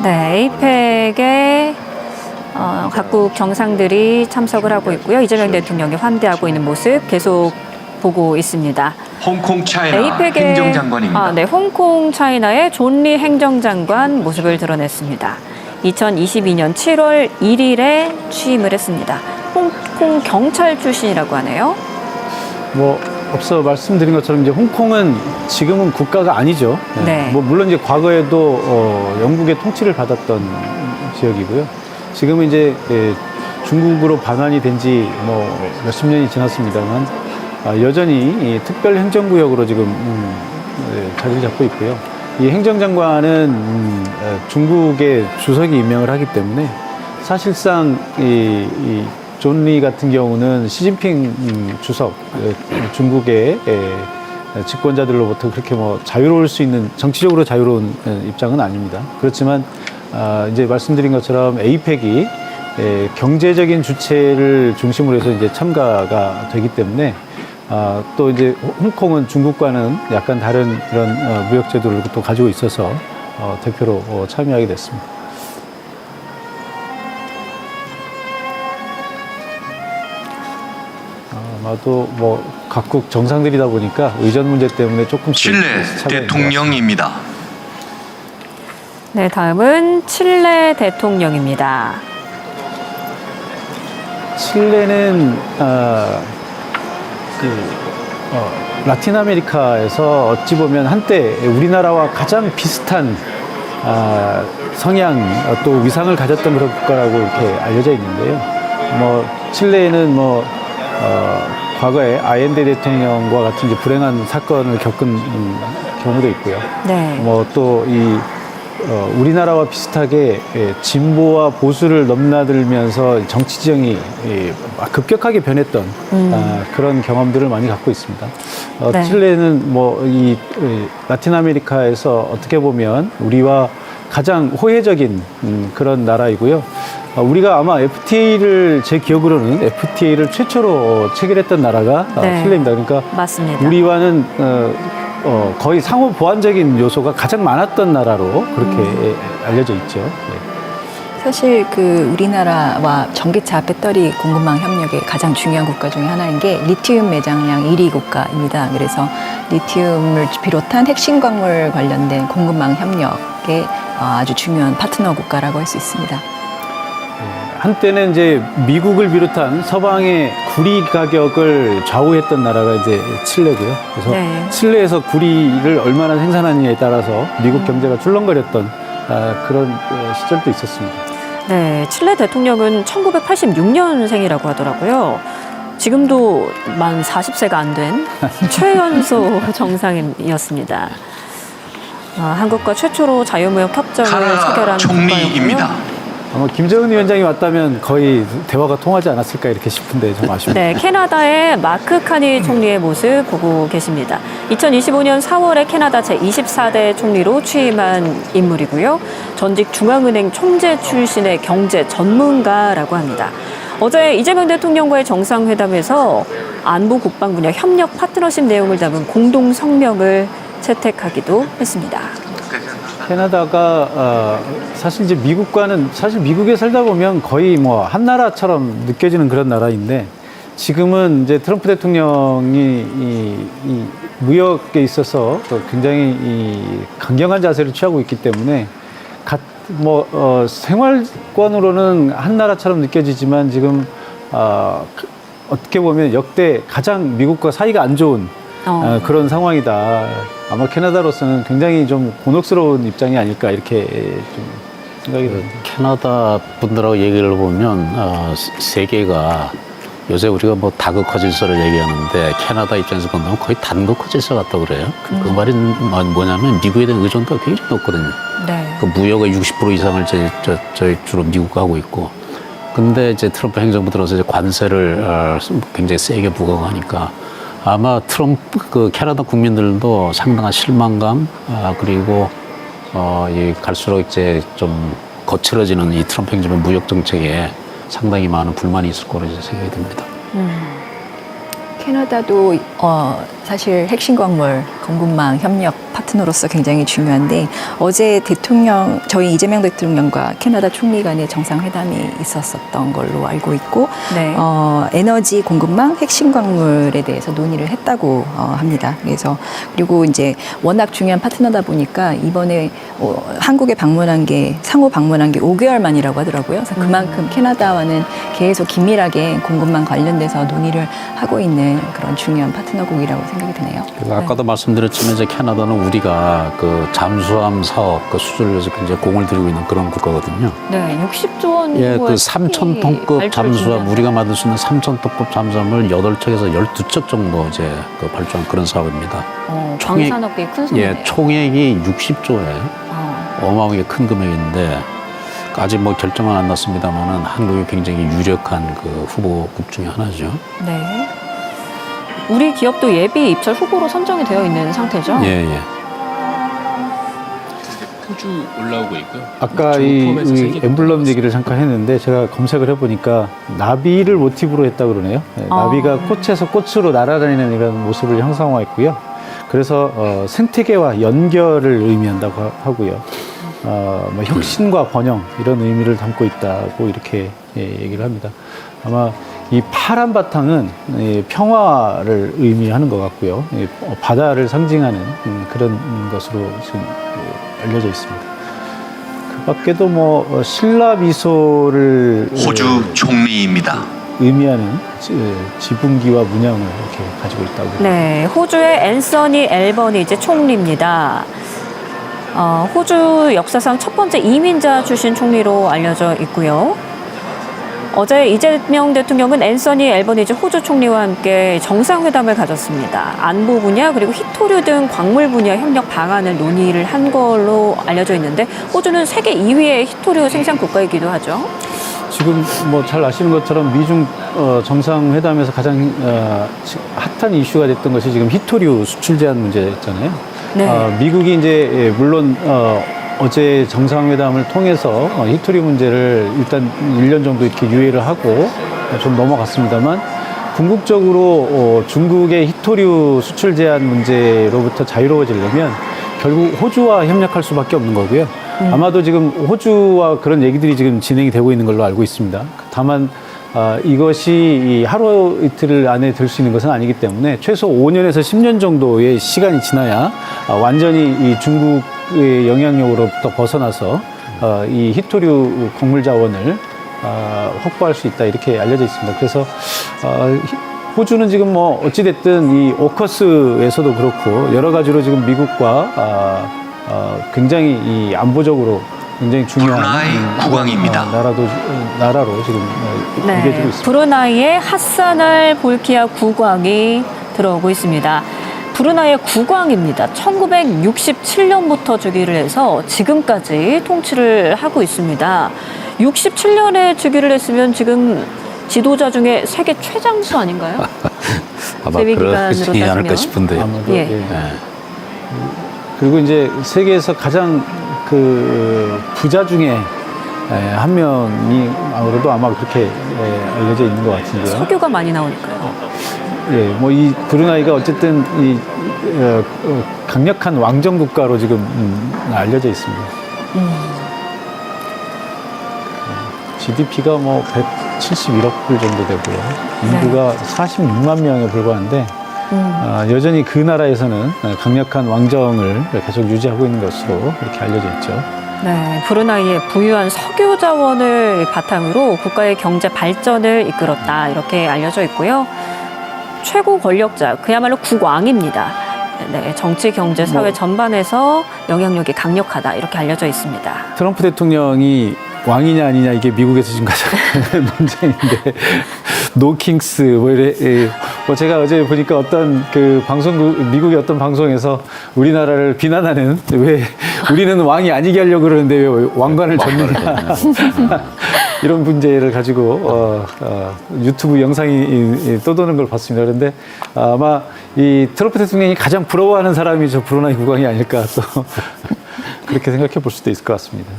네, 에이펙에 각국 정상들이 참석을 하고 있고요. 이재명 대통령이 환대하고 있는 모습 계속 보고 있습니다. 홍콩 차이나 행정장관입니다. 네, 홍콩 차이나의 존 리 행정장관 모습을 드러냈습니다. 2022년 7월 1일에 취임을 했습니다. 홍콩 경찰 출신이라고 하네요. 뭐 앞서 말씀드린 것처럼 이제 홍콩은 지금은 국가가 아니죠. 네. 뭐 물론 이제 과거에도 영국의 통치를 받았던 지역이고요. 지금은 이제 중국으로 반환이 된 지 뭐 몇십 년이 지났습니다만 여전히 이 특별 행정구역으로 지금 자리를 잡고 있고요. 이 행정장관은 중국의 주석이 임명을 하기 때문에 사실상 이 존 리 같은 경우는 시진핑 주석, 중국의 집권자들로부터 그렇게 뭐 자유로울 수 있는 정치적으로 자유로운 입장은 아닙니다. 그렇지만 이제 말씀드린 것처럼 에이펙이 경제적인 주체를 중심으로 해서 이제 참가가 되기 때문에 또 이제 홍콩은 중국과는 약간 다른 그런 무역 제도를 또 가지고 있어서 대표로 참여하게 됐습니다. 아마도 뭐 각국 정상들이다 보니까 의전 문제 때문에 조금씩 칠레 차가 있는 것 대통령입니다. 네, 다음은 칠레 대통령입니다. 칠레는 라틴 아메리카에서 어찌 보면 한때 우리나라와 가장 비슷한 성향 또 위상을 가졌던 그런 국가라고 이렇게 알려져 있는데요. 뭐 칠레는 뭐 과거에 아옌데 대통령과 같은 이제 불행한 사건을 겪은 경우도 있고요. 네. 뭐 또 이 우리나라와 비슷하게 진보와 보수를 넘나들면서 정치 지형이 급격하게 변했던 그런 경험들을 많이 갖고 있습니다. 네. 칠레는 뭐 이 라틴 아메리카에서 어떻게 보면 우리와 가장 호혜적인 그런 나라이고요. 우리가 아마 FTA를 제 기억으로는 FTA를 최초로 체결했던 나라가 네. 칠레입니다. 그러니까 맞습니다. 우리와는 거의 상호 보완적인 요소가 가장 많았던 나라로 그렇게 알려져 있죠. 네. 사실 그 우리나라와 전기차 배터리 공급망 협력의 가장 중요한 국가 중에 하나인 게 리튬 매장량 1위 국가입니다. 그래서 리튬을 비롯한 핵심 광물 관련된 공급망 협력에 아주 중요한 파트너 국가라고 할 수 있습니다. 한때는 이제 미국을 비롯한 서방의 구리 가격을 좌우했던 나라가 이제 칠레고요. 그래서 네. 칠레에서 구리를 얼마나 생산하느냐에 따라서 미국 경제가 출렁거렸던 그런 시절도 있었습니다. 네, 칠레 대통령은 1986년생이라고 하더라고요. 지금도 만 40세가 안 된 최연소 정상이었습니다. 한국과 최초로 자유무역 협정을 카나다 체결한 총리입니다. 국가였고요. 아마 김정은 위원장이 왔다면 거의 대화가 통하지 않았을까 이렇게 싶은데 좀 아쉽네요. 네, 캐나다의 마크 카니 총리의 모습 보고 계십니다. 2025년 4월에 캐나다 제24대 총리로 취임한 인물이고요. 전직 중앙은행 총재 출신의 경제 전문가라고 합니다. 어제 이재명 대통령과의 정상회담에서 안보 국방 분야 협력 파트너십 내용을 담은 공동 성명을 채택하기도 했습니다. 캐나다가 사실 이제 미국과는 사실 미국에 살다 보면 거의 뭐 한 나라처럼 느껴지는 그런 나라인데 지금은 이제 트럼프 대통령이 이 무역에 있어서 굉장히 이 강경한 자세를 취하고 있기 때문에 생활권으로는 한 나라처럼 느껴지지만 지금 어떻게 보면 역대 가장 미국과 사이가 안 좋은 그런 상황이다. 아마 캐나다로서는 굉장히 좀 곤혹스러운 입장이 아닐까 이렇게 좀 생각이 듭니다. 캐나다 분들하고 얘기를 보면 세계가 요새 우리가 뭐 다극화 질서를 얘기하는데 캐나다 입장에서 본다면 거의 단극화 질서 같다고 그래요. 그 말이 뭐냐면 미국에 대한 의존도가 굉장히 높거든요. 네. 그 무역의 60% 이상을 저희 주로 미국과 하고 있고, 근데 이제 트럼프 행정부 들어서 이제 관세를 굉장히 세게 부과하니까 아마 트럼프 그 캐나다 국민들도 상당한 실망감, 그리고 이 갈수록 이제 좀 거칠어지는 이 트럼프 행정부의 무역 정책에 상당히 많은 불만이 있을 거로 이제 생각이 듭니다. 캐나다도 사실 핵심 광물 공급망 협력 파트너로서 굉장히 중요한데 어제 저희 이재명 대통령과 캐나다 총리 간의 정상회담이 있었던 걸로 알고 있고 네. 에너지 공급망 핵심 광물에 대해서 논의를 했다고 합니다. 그래서 그리고 이제 워낙 중요한 파트너다 보니까 이번에 한국에 상호 방문한 게 5개월 만이라고 하더라고요. 그래서 그만큼 캐나다와는 계속 긴밀하게 공급망 관련돼서 논의를 하고 있는 그런 중요한 파트너국이라고 생각이 드네요. 그래서 아까도 말씀드렸지만 이제 캐나다는 우리가 그 잠수함 사업 그 수주를 위해서 굉장히 공을 들이고 있는 그런 국가거든요. 네, 60조 원. 예, 그 3,000톤급 잠수함, 우리가 만들 수 있는 3,000톤급 잠수함을 8척에서 12척 정도 이제 그 발주한 그런 사업입니다. 방산업계의 큰 손이네요. 예, 총액이 60조예요. 어마어마하게 큰 금액인데 아직 뭐 결정은 안 났습니다만은 한국이 굉장히 유력한 그 후보국 중에 하나죠. 네. 우리 기업도 예비 입찰 후보로 선정이 되어 있는 상태죠. 예, 예. 호주 올라오고 있고요. 아까 주 이 포함해서 세개 엠블럼 얘기를 잠깐 했는데 제가 검색을 해보니까 나비를 모티브로 했다고 그러네요. 네, 나비가 꽃에서 꽃으로 날아다니는 이런 모습을 형상화했고요. 그래서 생태계와 연결을 의미한다고 하고요. 뭐 혁신과 번영 이런 의미를 담고 있다고 이렇게 얘기를 합니다. 아마 이 파란 바탕은 평화를 의미하는 것 같고요. 바다를 상징하는 그런 것으로 지금 알려져 있습니다. 그 밖에도 뭐 신라 미소를 호주 총리입니다. 의미하는 지붕기와 문양을 이렇게 가지고 있다고. 네, 호주의 앤서니 앨버니지 총리입니다. 호주 역사상 첫 번째 이민자 출신 총리로 알려져 있고요. 어제 이재명 대통령은 앤서니 앨버니지 호주 총리와 함께 정상회담을 가졌습니다. 안보 분야 그리고 히토류 등 광물 분야 협력 방안을 논의를 한 걸로 알려져 있는데 호주는 세계 2위의 히토류 생산 국가이기도 하죠. 지금 뭐 잘 아시는 것처럼 미중 정상회담에서 가장 핫한 이슈가 됐던 것이 지금 히토류 수출 제한 문제였잖아요. 네. 미국이 이제 물론 어제 정상회담을 통해서 히토류 문제를 일단 1년 정도 이렇게 유예를 하고 좀 넘어갔습니다만 궁극적으로 중국의 히토류 수출 제한 문제로부터 자유로워지려면 결국 호주와 협력할 수밖에 없는 거고요. 아마도 지금 호주와 그런 얘기들이 지금 진행이 되고 있는 걸로 알고 있습니다. 다만 이것이 하루 이틀 안에 될 수 있는 것은 아니기 때문에 최소 5년에서 10년 정도의 시간이 지나야 완전히 이 중국의 영향력으로부터 벗어나서 이 히토류 곡물 자원을 확보할 수 있다 이렇게 알려져 있습니다. 그래서 호주는 지금 뭐 어찌됐든 이 오커스에서도 그렇고 여러 가지로 지금 미국과 굉장히 이 안보적으로 굉장히 중요한 브루나이 국왕입니다. 나라로 지금 여겨지고 있습니다. 브루나이의 하산 볼키아 국왕이 들어오고 있습니다. 브루나이의 국왕입니다. 1967년부터 즉위를 해서 지금까지 통치를 하고 있습니다. 67년에 즉위를 했으면 지금 지도자 중에 세계 최장수 아닌가요? 아마 재위 기간으로 그렇지 않을까 따지면. 싶은데요. 아마도, 예. 예. 그리고 이제 세계에서 가장 그 부자 중에 한 명이 아무래도 아마 그렇게 알려져 있는 것 같은데요. 석유가 많이 나오니까요. 예, 뭐 이 브루나이가 어쨌든 이 강력한 왕정 국가로 지금 알려져 있습니다. GDP가 뭐 171억 불 정도 되고요. 인구가 46만 명에 불과한데 여전히 그 나라에서는 강력한 왕정을 계속 유지하고 있는 것으로 이렇게 알려져 있죠. 네, 브루나이의 부유한 석유 자원을 바탕으로 국가의 경제 발전을 이끌었다 이렇게 알려져 있고요. 최고 권력자, 그야말로 국왕입니다. 네, 정치, 경제, 사회 전반에서 영향력이 강력하다 이렇게 알려져 있습니다. 트럼프 대통령이 왕이냐 아니냐 이게 미국에서 지금 가장 큰 문제인데 노킹스 뭐 이래 뭐 제가 어제 보니까 어떤 그 방송국 미국의 어떤 방송에서 우리나라를 비난하는 왜 우리는 왕이 아니게 하려고 그러는데 왜 왕관을 줬느냐 이런 문제를 가지고 유튜브 영상이 떠도는 걸 봤습니다. 그런데 아마 이 트럼프 대통령이 가장 부러워하는 사람이 저 브루나이 국왕이 아닐까 또 그렇게 생각해 볼 수도 있을 것 같습니다.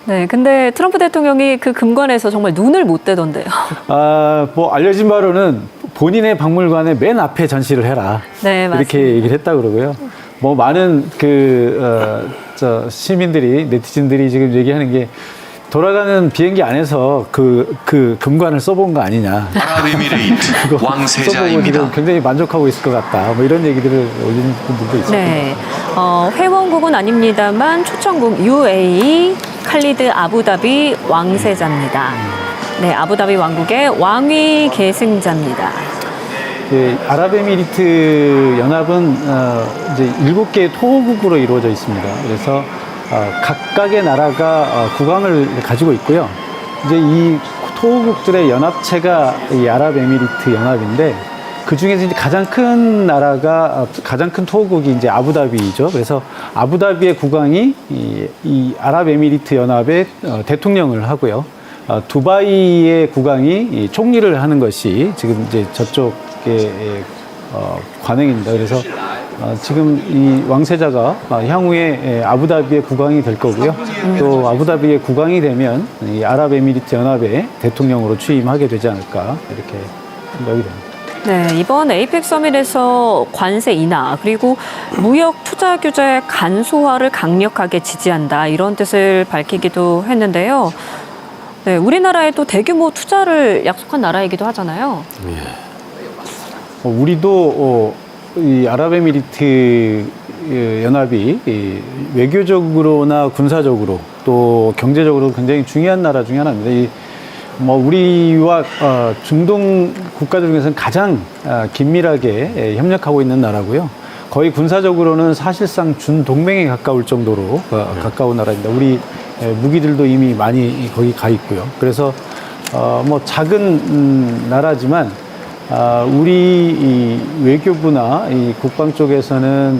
네, 근데 트럼프 대통령이 그 금관에서 정말 눈을 못 떼던데요. 뭐 알려진 바로는 본인의 박물관의 맨 앞에 전시를 해라. 네, 맞습니다. 이렇게 얘기를 했다 그러고요. 뭐 많은 저 시민들이 네티즌들이 지금 얘기하는 게 돌아가는 비행기 안에서 그 금관을 써본 거 아니냐. 아랍에미레이트 써보고 왕세자입니다. 지금 굉장히 만족하고 있을 것 같다. 뭐 이런 얘기들을 올리는 분들도 있습니다. 네, 회원국은 아닙니다만 초청국 UAE 칼리드 아부다비 왕세자입니다. 네, 아부다비 왕국의 왕위 계승자입니다. 아랍에미리트 연합은 이제 7개의 토호국으로 이루어져 있습니다. 그래서 각각의 나라가 국왕을 가지고 있고요. 이제 이 토호국들의 연합체가 이 아랍에미리트 연합인데 그 중에서 이제 가장 큰 나라가 가장 큰 토호국이 이제 아부다비죠. 그래서 아부다비의 국왕이 이 아랍에미리트 연합의 대통령을 하고요. 두바이의 국왕이 이 총리를 하는 것이 지금 이제 저쪽의 관행입니다. 그래서 지금 이 왕세자가 향후에 아부다비의 국왕이 될 거고요. 또 아부다비의 국왕이 되면 이 아랍에미리트 연합의 대통령으로 취임하게 되지 않을까 이렇게 생각이 됩니다. 네, 이번 에이펙 서밋에서 관세 인하 그리고 무역 투자 규제 간소화를 강력하게 지지한다 이런 뜻을 밝히기도 했는데요. 네, 우리나라에 또 대규모 투자를 약속한 나라이기도 하잖아요. 우리도 이 아랍에미리트 연합이 이 외교적으로나 군사적으로 또 경제적으로 굉장히 중요한 나라 중에 하나입니다. 뭐 우리와 중동 국가들 중에서는 가장 긴밀하게 협력하고 있는 나라고요. 거의 군사적으로는 사실상 준동맹에 가까울 정도로 가까운 나라입니다. 우리 무기들도 이미 많이 거기 가 있고요. 그래서 뭐 작은 나라지만 우리 이 외교부나 이 국방 쪽에서는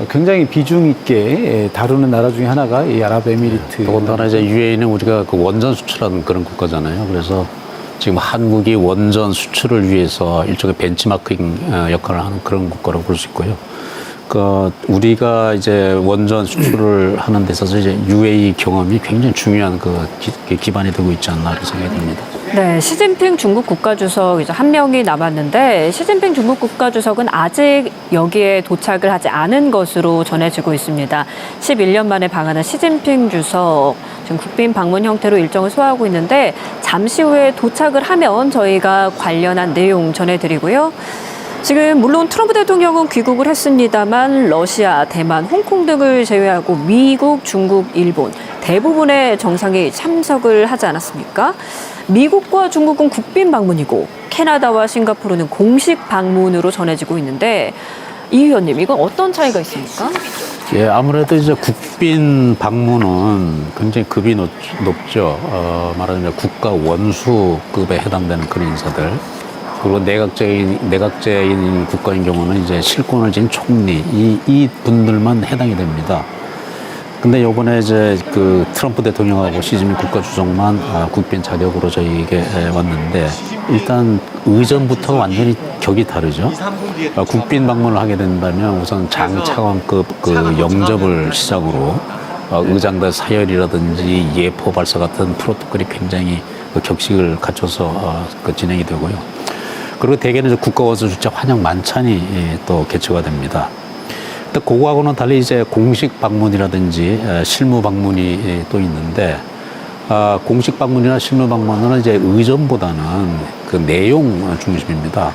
굉장히 비중 있게 다루는 나라 중에 하나가 이 아랍에미리트. 더군다나 이제 UAE는 우리가 그 원전 수출하는 그런 국가잖아요. 그래서 지금 한국이 원전 수출을 위해서 일종의 벤치마킹 역할을 하는 그런 국가라고 볼 수 있고요. 그 우리가 이제 원전 수출을 하는 데 있어서 이제 UAE 경험이 굉장히 중요한 그 기반이 되고 있지 않나 그렇게 생각이 듭니다. 네, 시진핑 중국 국가주석 이제 한 명이 남았는데 시진핑 중국 국가주석은 아직 여기에 도착을 하지 않은 것으로 전해지고 있습니다. 11년 만에 방한한 시진핑 주석 지금 국빈 방문 형태로 일정을 소화하고 있는데 잠시 후에 도착을 하면 저희가 관련한 내용 전해드리고요. 지금 물론 트럼프 대통령은 귀국을 했습니다만 러시아, 대만, 홍콩 등을 제외하고 미국, 중국, 일본 대부분의 정상이 참석을 하지 않았습니까? 미국과 중국은 국빈 방문이고 캐나다와 싱가포르는 공식 방문으로 전해지고 있는데 이 의원님 이건 어떤 차이가 있습니까? 예, 아무래도 이제 국빈 방문은 굉장히 급이 높죠. 말하자면 국가 원수급에 해당되는 그런 인사들. 그리고 내각제인 국가인 경우는 이제 실권을 지닌 총리, 이 분들만 해당이 됩니다. 근데 요번에 이제 그 트럼프 대통령하고 시진핑 국가주석만 국빈 자격으로 저희에게 왔는데 일단 의전부터 완전히 격이 다르죠. 국빈 방문을 하게 된다면 우선 장차관급 그 영접을 시작으로 의장대 사열이라든지 예포 발사 같은 프로토콜이 굉장히 그 격식을 갖춰서 진행이 되고요. 그리고 대개는 이제 국가원수 주최 환영 만찬이 또 개최가 됩니다. 근데 그거하고는 달리 이제 공식 방문이라든지 실무 방문이 또 있는데 공식 방문이나 실무 방문은 이제 의전보다는 그 내용 중심입니다.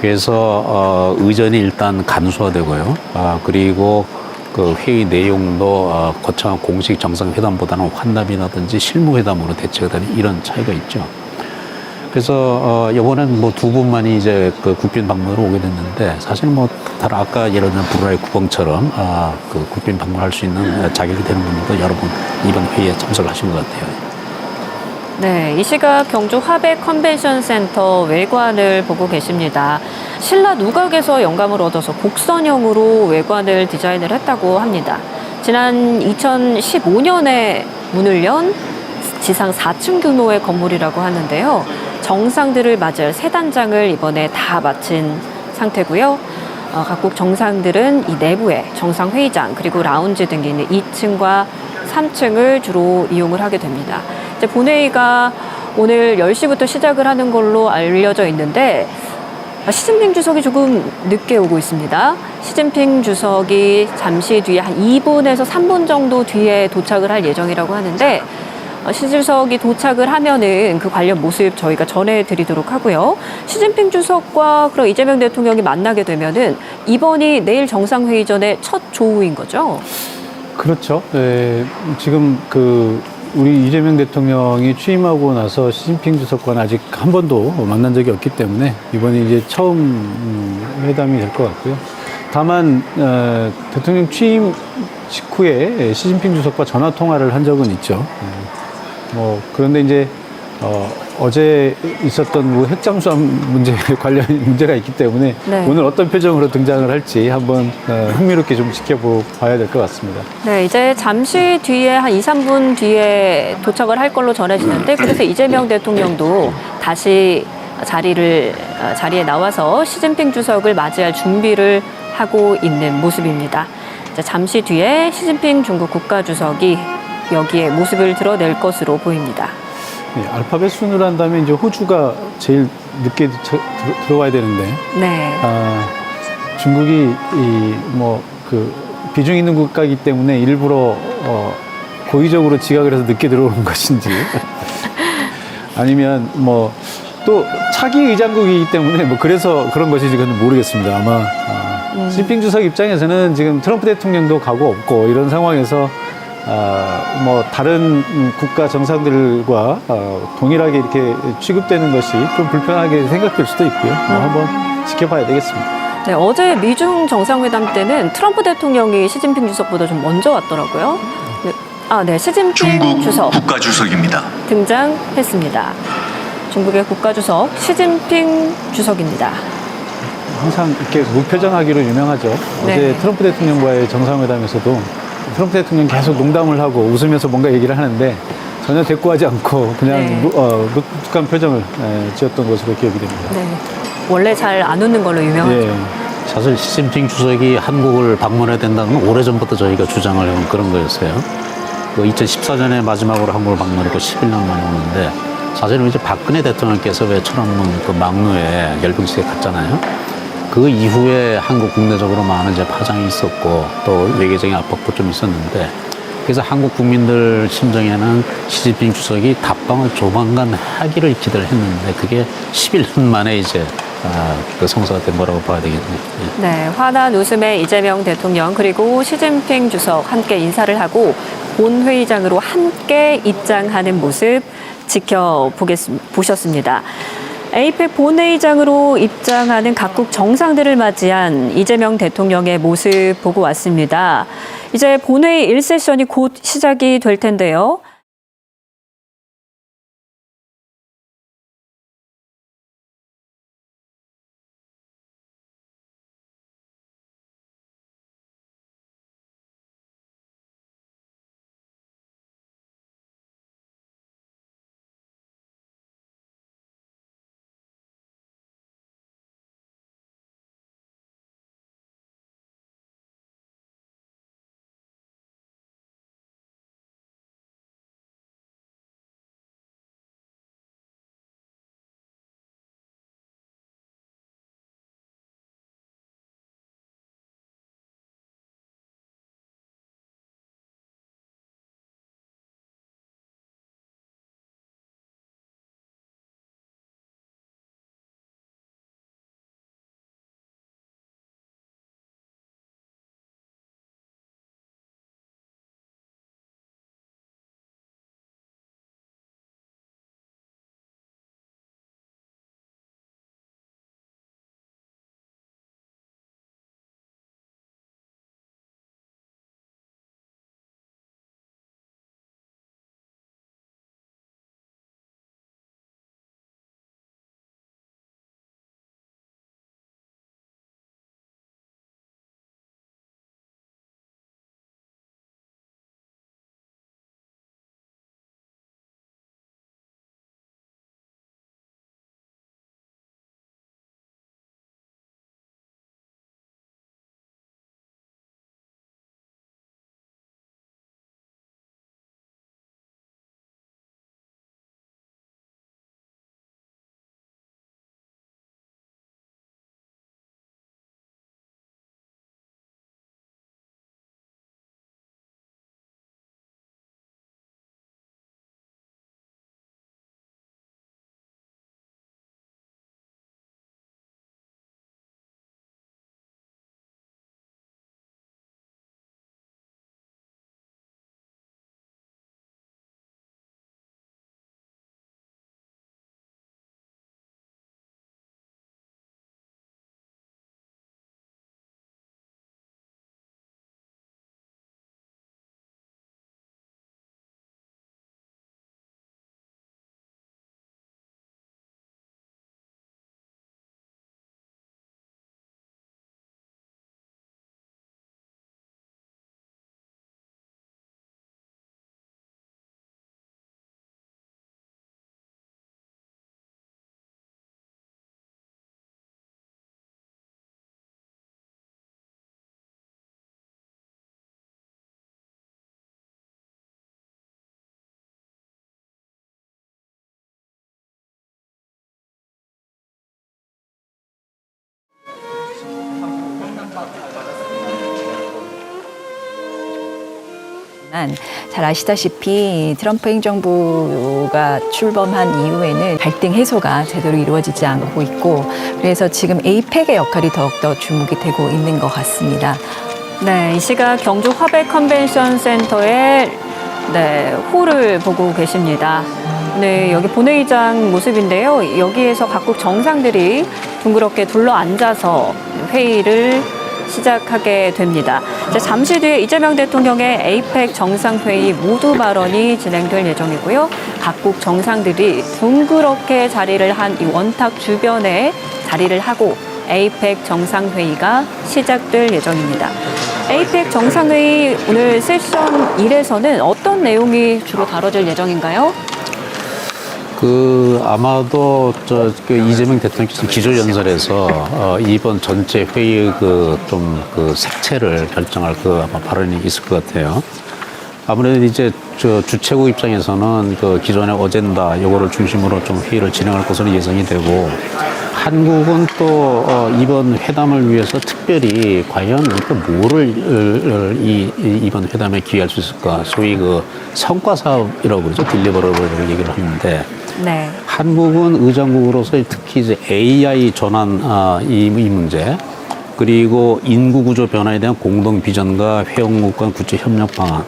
그래서 의전이 일단 간소화되고요. 그리고 그 회의 내용도 거창한 공식 정상회담보다는 환담이라든지 실무회담으로 대체가 되는 이런 차이가 있죠. 그래서 이번엔 뭐 두 분만이 이제 그 국빈 방문으로 오게 됐는데 사실 뭐 다른 아까 예를 들면 브루나이 국왕처럼 그 국빈 방문할 수 있는 자격이 되는 분들도 여러 분 이번 회의에 참석하신 것 같아요. 네, 이 시각 경주 화백 컨벤션 센터 외관을 보고 계십니다. 신라 누각에서 영감을 얻어서 곡선형으로 외관을 디자인을 했다고 합니다. 지난 2015년에 문을 연 지상 4층 규모의 건물이라고 하는데요. 정상들을 맞이할 세 단장을 이번에 다 마친 상태고요. 각국 정상들은 이 내부에 정상회의장 그리고 라운지 등이 있는 2층과 3층을 주로 이용을 하게 됩니다. 이제 본회의가 오늘 10시부터 시작을 하는 걸로 알려져 있는데 시진핑 주석이 조금 늦게 오고 있습니다. 시진핑 주석이 잠시 뒤에 한 2분에서 3분 정도 뒤에 도착을 할 예정이라고 하는데 시 주석이 도착을 하면은 그 관련 모습 저희가 전해드리도록 하고요. 시진핑 주석과 그럼 이재명 대통령이 만나게 되면은 이번이 내일 정상회의 전에 첫 조우인 거죠? 그렇죠. 네, 지금 우리 이재명 대통령이 취임하고 나서 시진핑 주석과는 아직 한 번도 만난 적이 없기 때문에 이번이 이제 처음 회담이 될 것 같고요. 다만 대통령 취임 직후에 시진핑 주석과 전화 통화를 한 적은 있죠. 그런데 이제 어제 있었던 뭐 핵잠수함 문제 관련 문제가 있기 때문에 네. 오늘 어떤 표정으로 등장을 할지 한번 흥미롭게 좀 지켜봐야 될 것 같습니다. 네, 이제 잠시 뒤에 한 2, 3분 뒤에 도착을 할 걸로 전해지는데 그래서 이재명 대통령도 다시 자리에 나와서 시진핑 주석을 맞이할 준비를 하고 있는 모습입니다. 이제 잠시 뒤에 시진핑 중국 국가주석이 여기에 모습을 드러낼 것으로 보입니다. 네, 알파벳 순으로 한다면 이제 호주가 제일 늦게 들어와야 되는데 네. 중국이 비중 있는 국가이기 때문에 일부러 고의적으로 지각을 해서 늦게 들어오는 것인지 아니면 또 차기 의장국이기 때문에 그래서 그런 것인지 그건 모르겠습니다. 아마 시진핑 주석 입장에서는 지금 트럼프 대통령도 가고 없고 이런 상황에서 다른 국가 정상들과 동일하게 이렇게 취급되는 것이 좀 불편하게 생각될 수도 있고요. 한번 지켜봐야 되겠습니다. 네, 어제 미중 정상회담 때는 트럼프 대통령이 시진핑 주석보다 좀 먼저 왔더라고요. 네, 시진핑 중국 주석 국가주석입니다. 등장했습니다. 중국의 국가주석 시진핑 주석입니다. 항상 이렇게 무표정하기로 유명하죠. 네. 어제 트럼프 대통령과의 정상회담에서도 트럼프 대통령 계속 농담을 하고 웃으면서 뭔가 얘기를 하는데 전혀 대꾸하지 않고 그냥 네. 묵묵한 표정을 지었던 것으로 기억이 됩니다. 네, 원래 잘 안 웃는 걸로 유명하죠. 예. 사실 시진핑 주석이 한국을 방문해야 된다는 건 오래전부터 저희가 주장을 해온 그런 거였어요. 2014년에 마지막으로 한국을 방문했고 11년 만에 오는데 사실은 이제 박근혜 대통령께서 왜 천안문 그 막루에 열병식에 갔잖아요. 그 이후에 한국 국내적으로 많은 이제 파장이 있었고 또 외교적인 압박도 좀 있었는데 그래서 한국 국민들 심정에는 시진핑 주석이 답방을 조만간 하기를 기대를 했는데 그게 11년 만에 이제 성사가 된 거라고 봐야 되겠네요. 예. 네, 환한 웃음의 이재명 대통령 그리고 시진핑 주석 함께 인사를 하고 본회의장으로 함께 입장하는 모습 보셨습니다. 에이펙 본회의장으로 입장하는 각국 정상들을 맞이한 이재명 대통령의 모습 보고 왔습니다. 이제 본회의 1세션이 곧 시작이 될 텐데요. 잘 아시다시피 트럼프 행정부가 출범한 이후에는 갈등 해소가 제대로 이루어지지 않고 있고 그래서 지금 에이펙의 역할이 더욱더 주목이 되고 있는 것 같습니다. 네, 이 시각 경주 화백 컨벤션 센터의 홀을 보고 계십니다. 네, 여기 본회의장 모습인데요. 여기에서 각국 정상들이 둥그렇게 둘러 앉아서 회의를 시작하게 됩니다. 이제 잠시 뒤에 이재명 대통령의 에이펙 정상회의 모두 발언이 진행될 예정이고요. 각국 정상들이 둥그렇게 자리를 한 이 원탁 주변에 자리를 하고 에이펙 정상회의가 시작될 예정입니다. 에이펙 정상회의 오늘 세션 1에서는 어떤 내용이 주로 다뤄질 예정인가요? 아마도 이재명 대통령께서 기조연설에서 이번 전체 회의 색채를 결정할 아마 발언이 있을 것 같아요. 아무래도 이제 주최국 입장에서는 기존의 어젠다 요거를 중심으로 좀 회의를 진행할 것으로 예상이 되고 한국은 또 이번 회담을 위해서 특별히 과연 뭐를 이번 회담에 기여할 수 있을까? 소위 성과 사업이라고 그러죠. 딜리버러블을 얘기를 하는데 네. 한국은 의장국으로서 특히 이제 AI 전환 이 문제 그리고 인구 구조 변화에 대한 공동 비전과 회원국 간 구체 협력 방안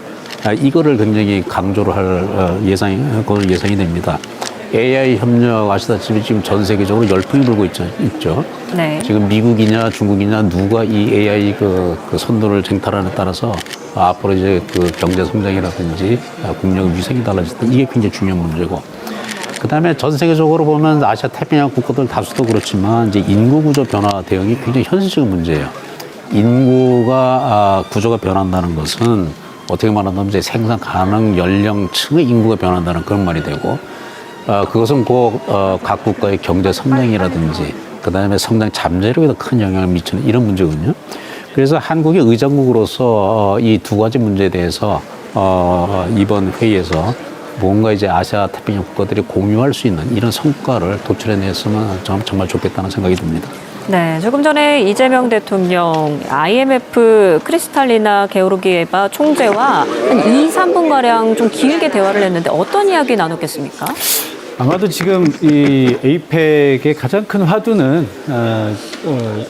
이거를 굉장히 강조를 할 예상이 됩니다. AI 협력 아시다시피 지금 전 세계적으로 열풍이 불고 있죠. 네. 지금 미국이냐 중국이냐 누가 이 AI 선도를 쟁탈하느냐에 따라서 앞으로 이제 경제 성장이라든지 국력 위상이 달라질 때 이게 굉장히 중요한 문제고. 그다음에 전 세계적으로 보면 아시아 태평양 국가들 다수도 그렇지만 이제 인구 구조 변화 대응이 굉장히 현실적인 문제예요. 인구가 구조가 변한다는 것은 어떻게 말하면 이제 생산 가능 연령층의 인구가 변한다는 그런 말이 되고 그것은 각 국가의 경제 성장이라든지 그다음에 성장 잠재력에도 큰 영향을 미치는 이런 문제거든요. 그래서 한국의 의장국으로서 이 두 가지 문제에 대해서 이번 회의에서 뭔가 이제 아시아 태평양 국가들이 공유할 수 있는 이런 성과를 도출해냈으면 정말 좋겠다는 생각이 듭니다. 네, 조금 전에 이재명 대통령 IMF 크리스탈리나 게오르기에바 총재와 한 2, 3분가량 좀 길게 대화를 했는데 어떤 이야기 나눴겠습니까? 아마도 지금 이 에이펙의 가장 큰 화두는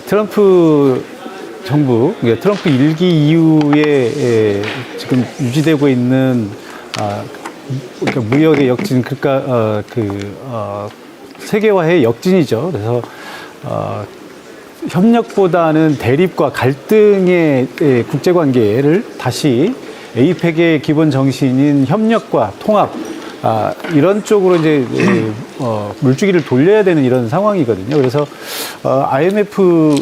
트럼프 정부, 그러니까 트럼프 일기 이후에 지금 유지되고 있는 그러니까 무역의 역진, 그러니까 세계화의 역진이죠. 그래서 협력보다는 대립과 갈등의 국제관계를 다시 에이펙의 기본 정신인 협력과 통합 이런 쪽으로 이제 물주기를 돌려야 되는 이런 상황이거든요. 그래서 IMF가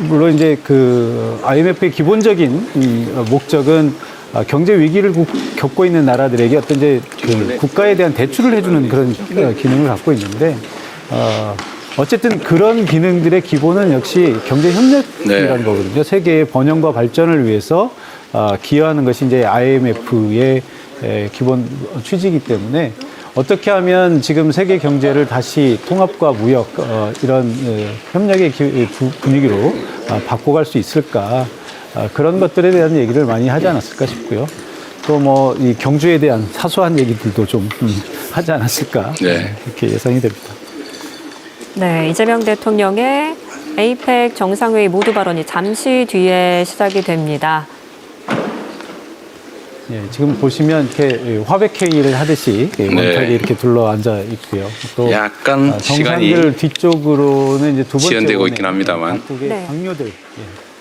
물론 이제 IMF의 기본적인 목적은 경제 위기를 겪고 있는 나라들에게 어떤 이제 국가에 대한 대출을 해주는 그런 기능을 갖고 있는데 어쨌든 그런 기능들의 기본은 역시 경제 협력이라는 거거든요. 세계의 번영과 발전을 위해서 기여하는 것이 이제 IMF의 기본 취지이기 때문에 어떻게 하면 지금 세계 경제를 다시 통합과 무역 이런 협력의 분위기로 바꿔갈 수 있을까 그런 것들에 대한 얘기를 많이 하지 않았을까 싶고요. 또 뭐 이 경주에 대한 사소한 얘기들도 좀 하지 않았을까 이렇게 예상이 됩니다. 네, 이재명 대통령의 에이펙 정상회의 모두 발언이 잠시 뒤에 시작이 됩니다. 예, 지금 보시면 이렇게 화백회의를 하듯이 원탁이 이렇게 둘러 앉아 있고요. 또 약간 시간이 정상들 뒤쪽으로는 이제 두 번째 지연되고 있긴 합니다만 각국의 네. 당뇨들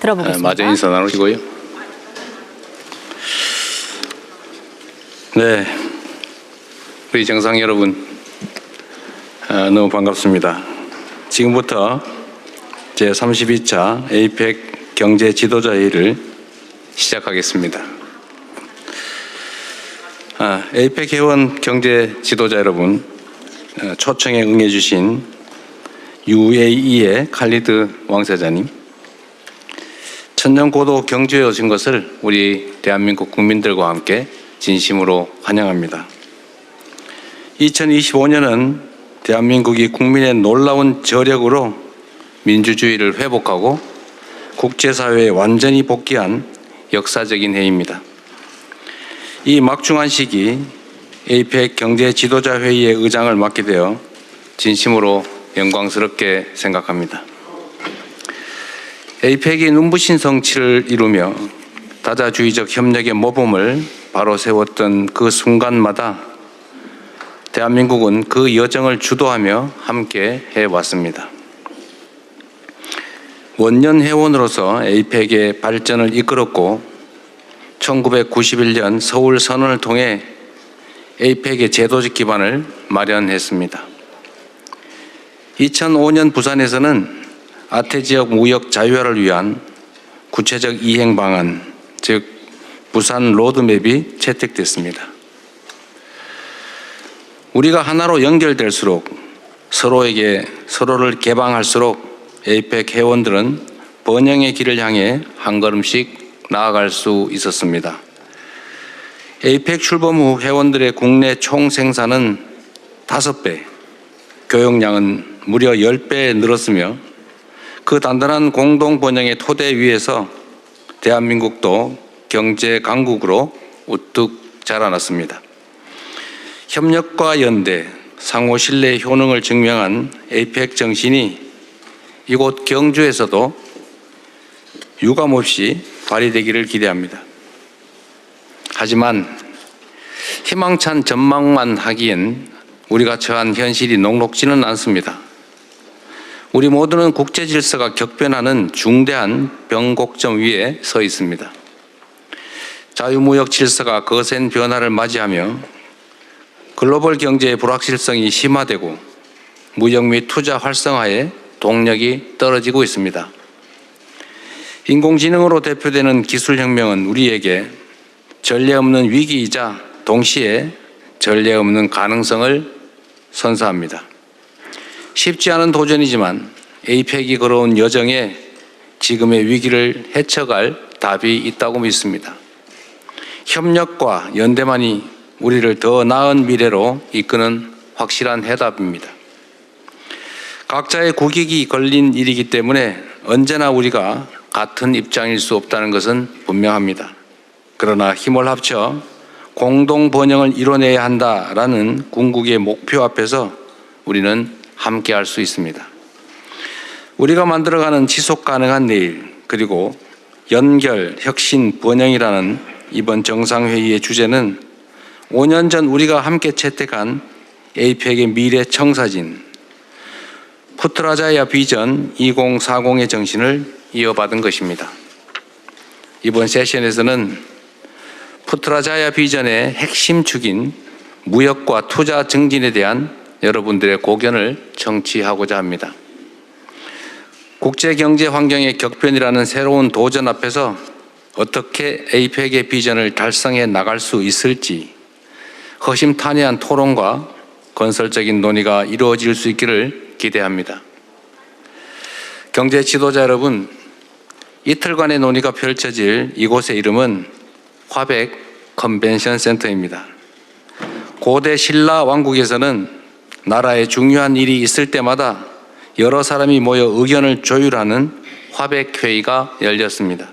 들어보겠습니다. 마저 인사 나누시고요. 네, 우리 정상 여러분 너무 반갑습니다. 지금부터 제32차 에이펙 경제 지도자 회의를 시작하겠습니다. 에이펙 회원 경제 지도자 여러분, 초청에 응해주신 UAE의 칼리드 왕세자님, 천년고도 경주에 오신 것을 우리 대한민국 국민들과 함께 진심으로 환영합니다. 2025년은 대한민국이 국민의 놀라운 저력으로 민주주의를 회복하고 국제사회에 완전히 복귀한 역사적인 해입니다. 이 막중한 시기 에이펙 경제 지도자 회의의 의장을 맡게 되어 진심으로 영광스럽게 생각합니다. 에이펙이 눈부신 성취를 이루며 다자주의적 협력의 모범을 바로 세웠던 그 순간마다 대한민국은 그 여정을 주도하며 함께 해왔습니다. 원년 회원으로서 에이펙의 발전을 이끌었고 1991년 서울 선언을 통해 에이펙의 제도적 기반을 마련했습니다. 2005년 부산에서는 아태 지역 무역 자유화를 위한 구체적 이행 방안, 즉 부산 로드맵이 채택됐습니다. 우리가 하나로 연결될수록 서로를 개방할수록 에이펙 회원들은 번영의 길을 향해 한 걸음씩 나아갈 수 있었습니다. 에이펙 출범 후 회원들의 국내 총 생산은 5배, 교역량은 무려 10배 늘었으며 그 단단한 공동 번영의 토대 위에서 대한민국도 경제 강국으로 우뚝 자라났습니다. 협력과 연대, 상호 신뢰의 효능을 증명한 에이펙 정신이 이곳 경주에서도 유감없이 발휘되기를 기대합니다. 하지만 희망찬 전망만 하기엔 우리가 처한 현실이 녹록지는 않습니다. 우리 모두는 국제 질서가 격변하는 중대한 변곡점 위에 서 있습니다. 자유무역 질서가 거센 변화를 맞이하며 글로벌 경제의 불확실성이 심화되고 무역 및 투자 활성화에 동력이 떨어지고 있습니다. 인공지능으로 대표되는 기술혁명은 우리에게 전례 없는 위기이자 동시에 전례 없는 가능성을 선사합니다. 쉽지 않은 도전이지만 에이펙이 걸어온 여정에 지금의 위기를 헤쳐갈 답이 있다고 믿습니다. 협력과 연대만이 우리를 더 나은 미래로 이끄는 확실한 해답입니다. 각자의 국익이 걸린 일이기 때문에 언제나 우리가 같은 입장일 수 없다는 것은 분명합니다. 그러나 힘을 합쳐 공동 번영을 이뤄내야 한다라는 궁극의 목표 앞에서 우리는 함께할 수 있습니다. 우리가 만들어가는 지속 가능한 내일, 그리고 연결, 혁신, 번영이라는 이번 정상회의의 주제는 5년 전 우리가 함께 채택한 에이펙의 미래 청사진 푸트라자야 비전 2040의 정신을 이어받은 것입니다. 이번 세션에서는 푸트라자야 비전의 핵심 축인 무역과 투자 증진에 대한 여러분들의 고견을 청취하고자 합니다. 국제경제 환경의 격변이라는 새로운 도전 앞에서 어떻게 에이펙의 비전을 달성해 나갈 수 있을지 허심탄회한 토론과 건설적인 논의가 이루어질 수 있기를 기대합니다. 경제 지도자 여러분, 이틀간의 논의가 펼쳐질 이곳의 이름은 화백 컨벤션 센터입니다. 고대 신라 왕국에서는 나라에 중요한 일이 있을 때마다 여러 사람이 모여 의견을 조율하는 화백회의가 열렸습니다.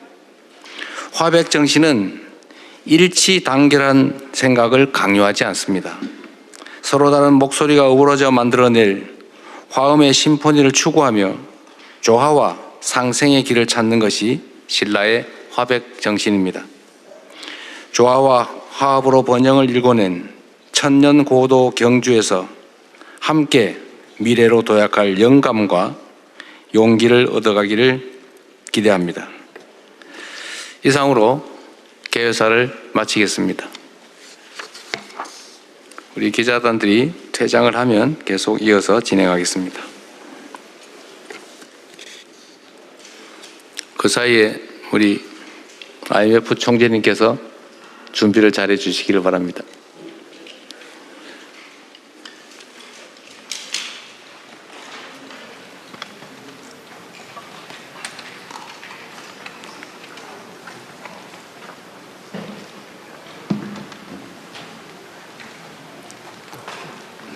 화백 정신은 일치단결한 생각을 강요하지 않습니다. 서로 다른 목소리가 어우러져 만들어낼 화음의 심포니를 추구하며 조화와 상생의 길을 찾는 것이 신라의 화백 정신입니다. 조화와 화합으로 번영을 일궈낸 천년 고도 경주에서 함께 미래로 도약할 영감과 용기를 얻어가기를 기대합니다. 이상으로 개회사를 마치겠습니다. 우리 기자단들이 퇴장을 하면 계속 이어서 진행하겠습니다. 그 사이에 우리 IMF 총재님께서 준비를 잘해 주시기를 바랍니다.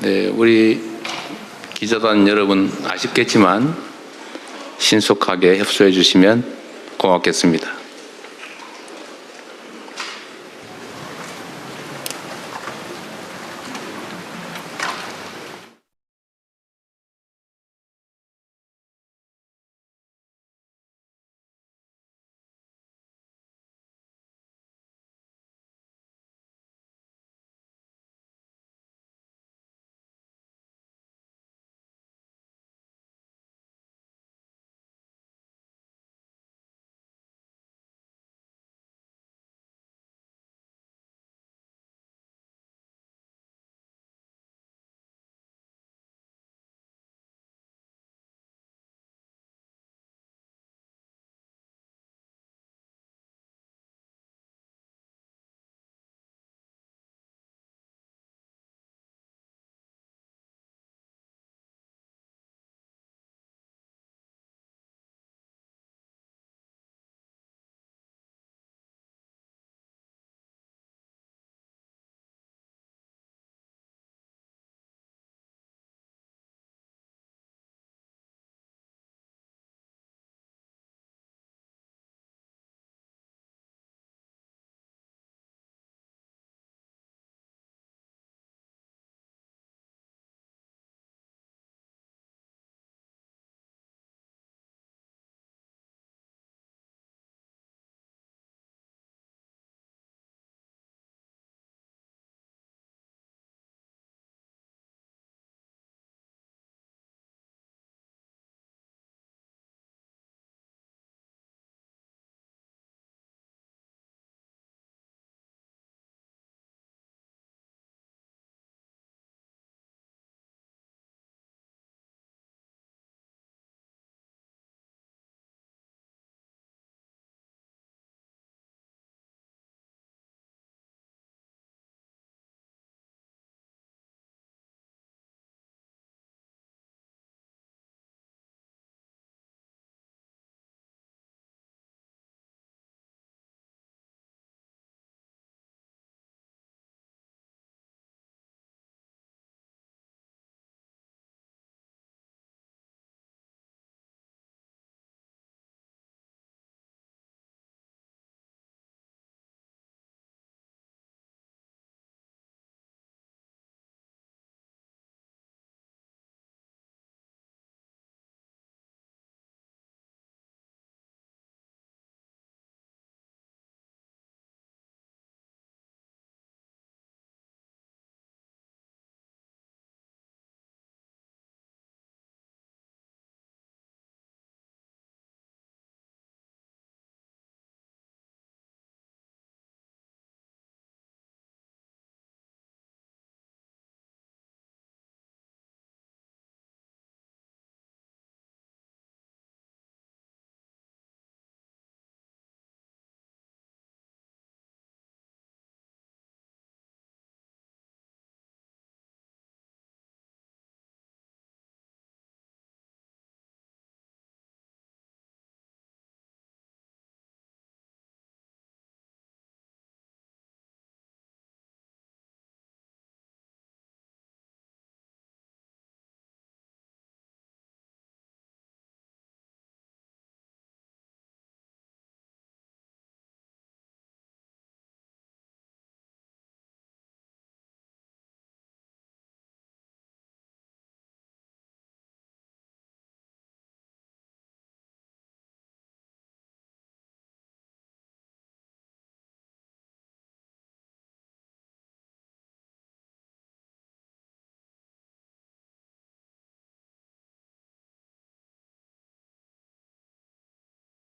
네, 우리 기자단 여러분 아쉽겠지만 신속하게 협조해 주시면 고맙겠습니다.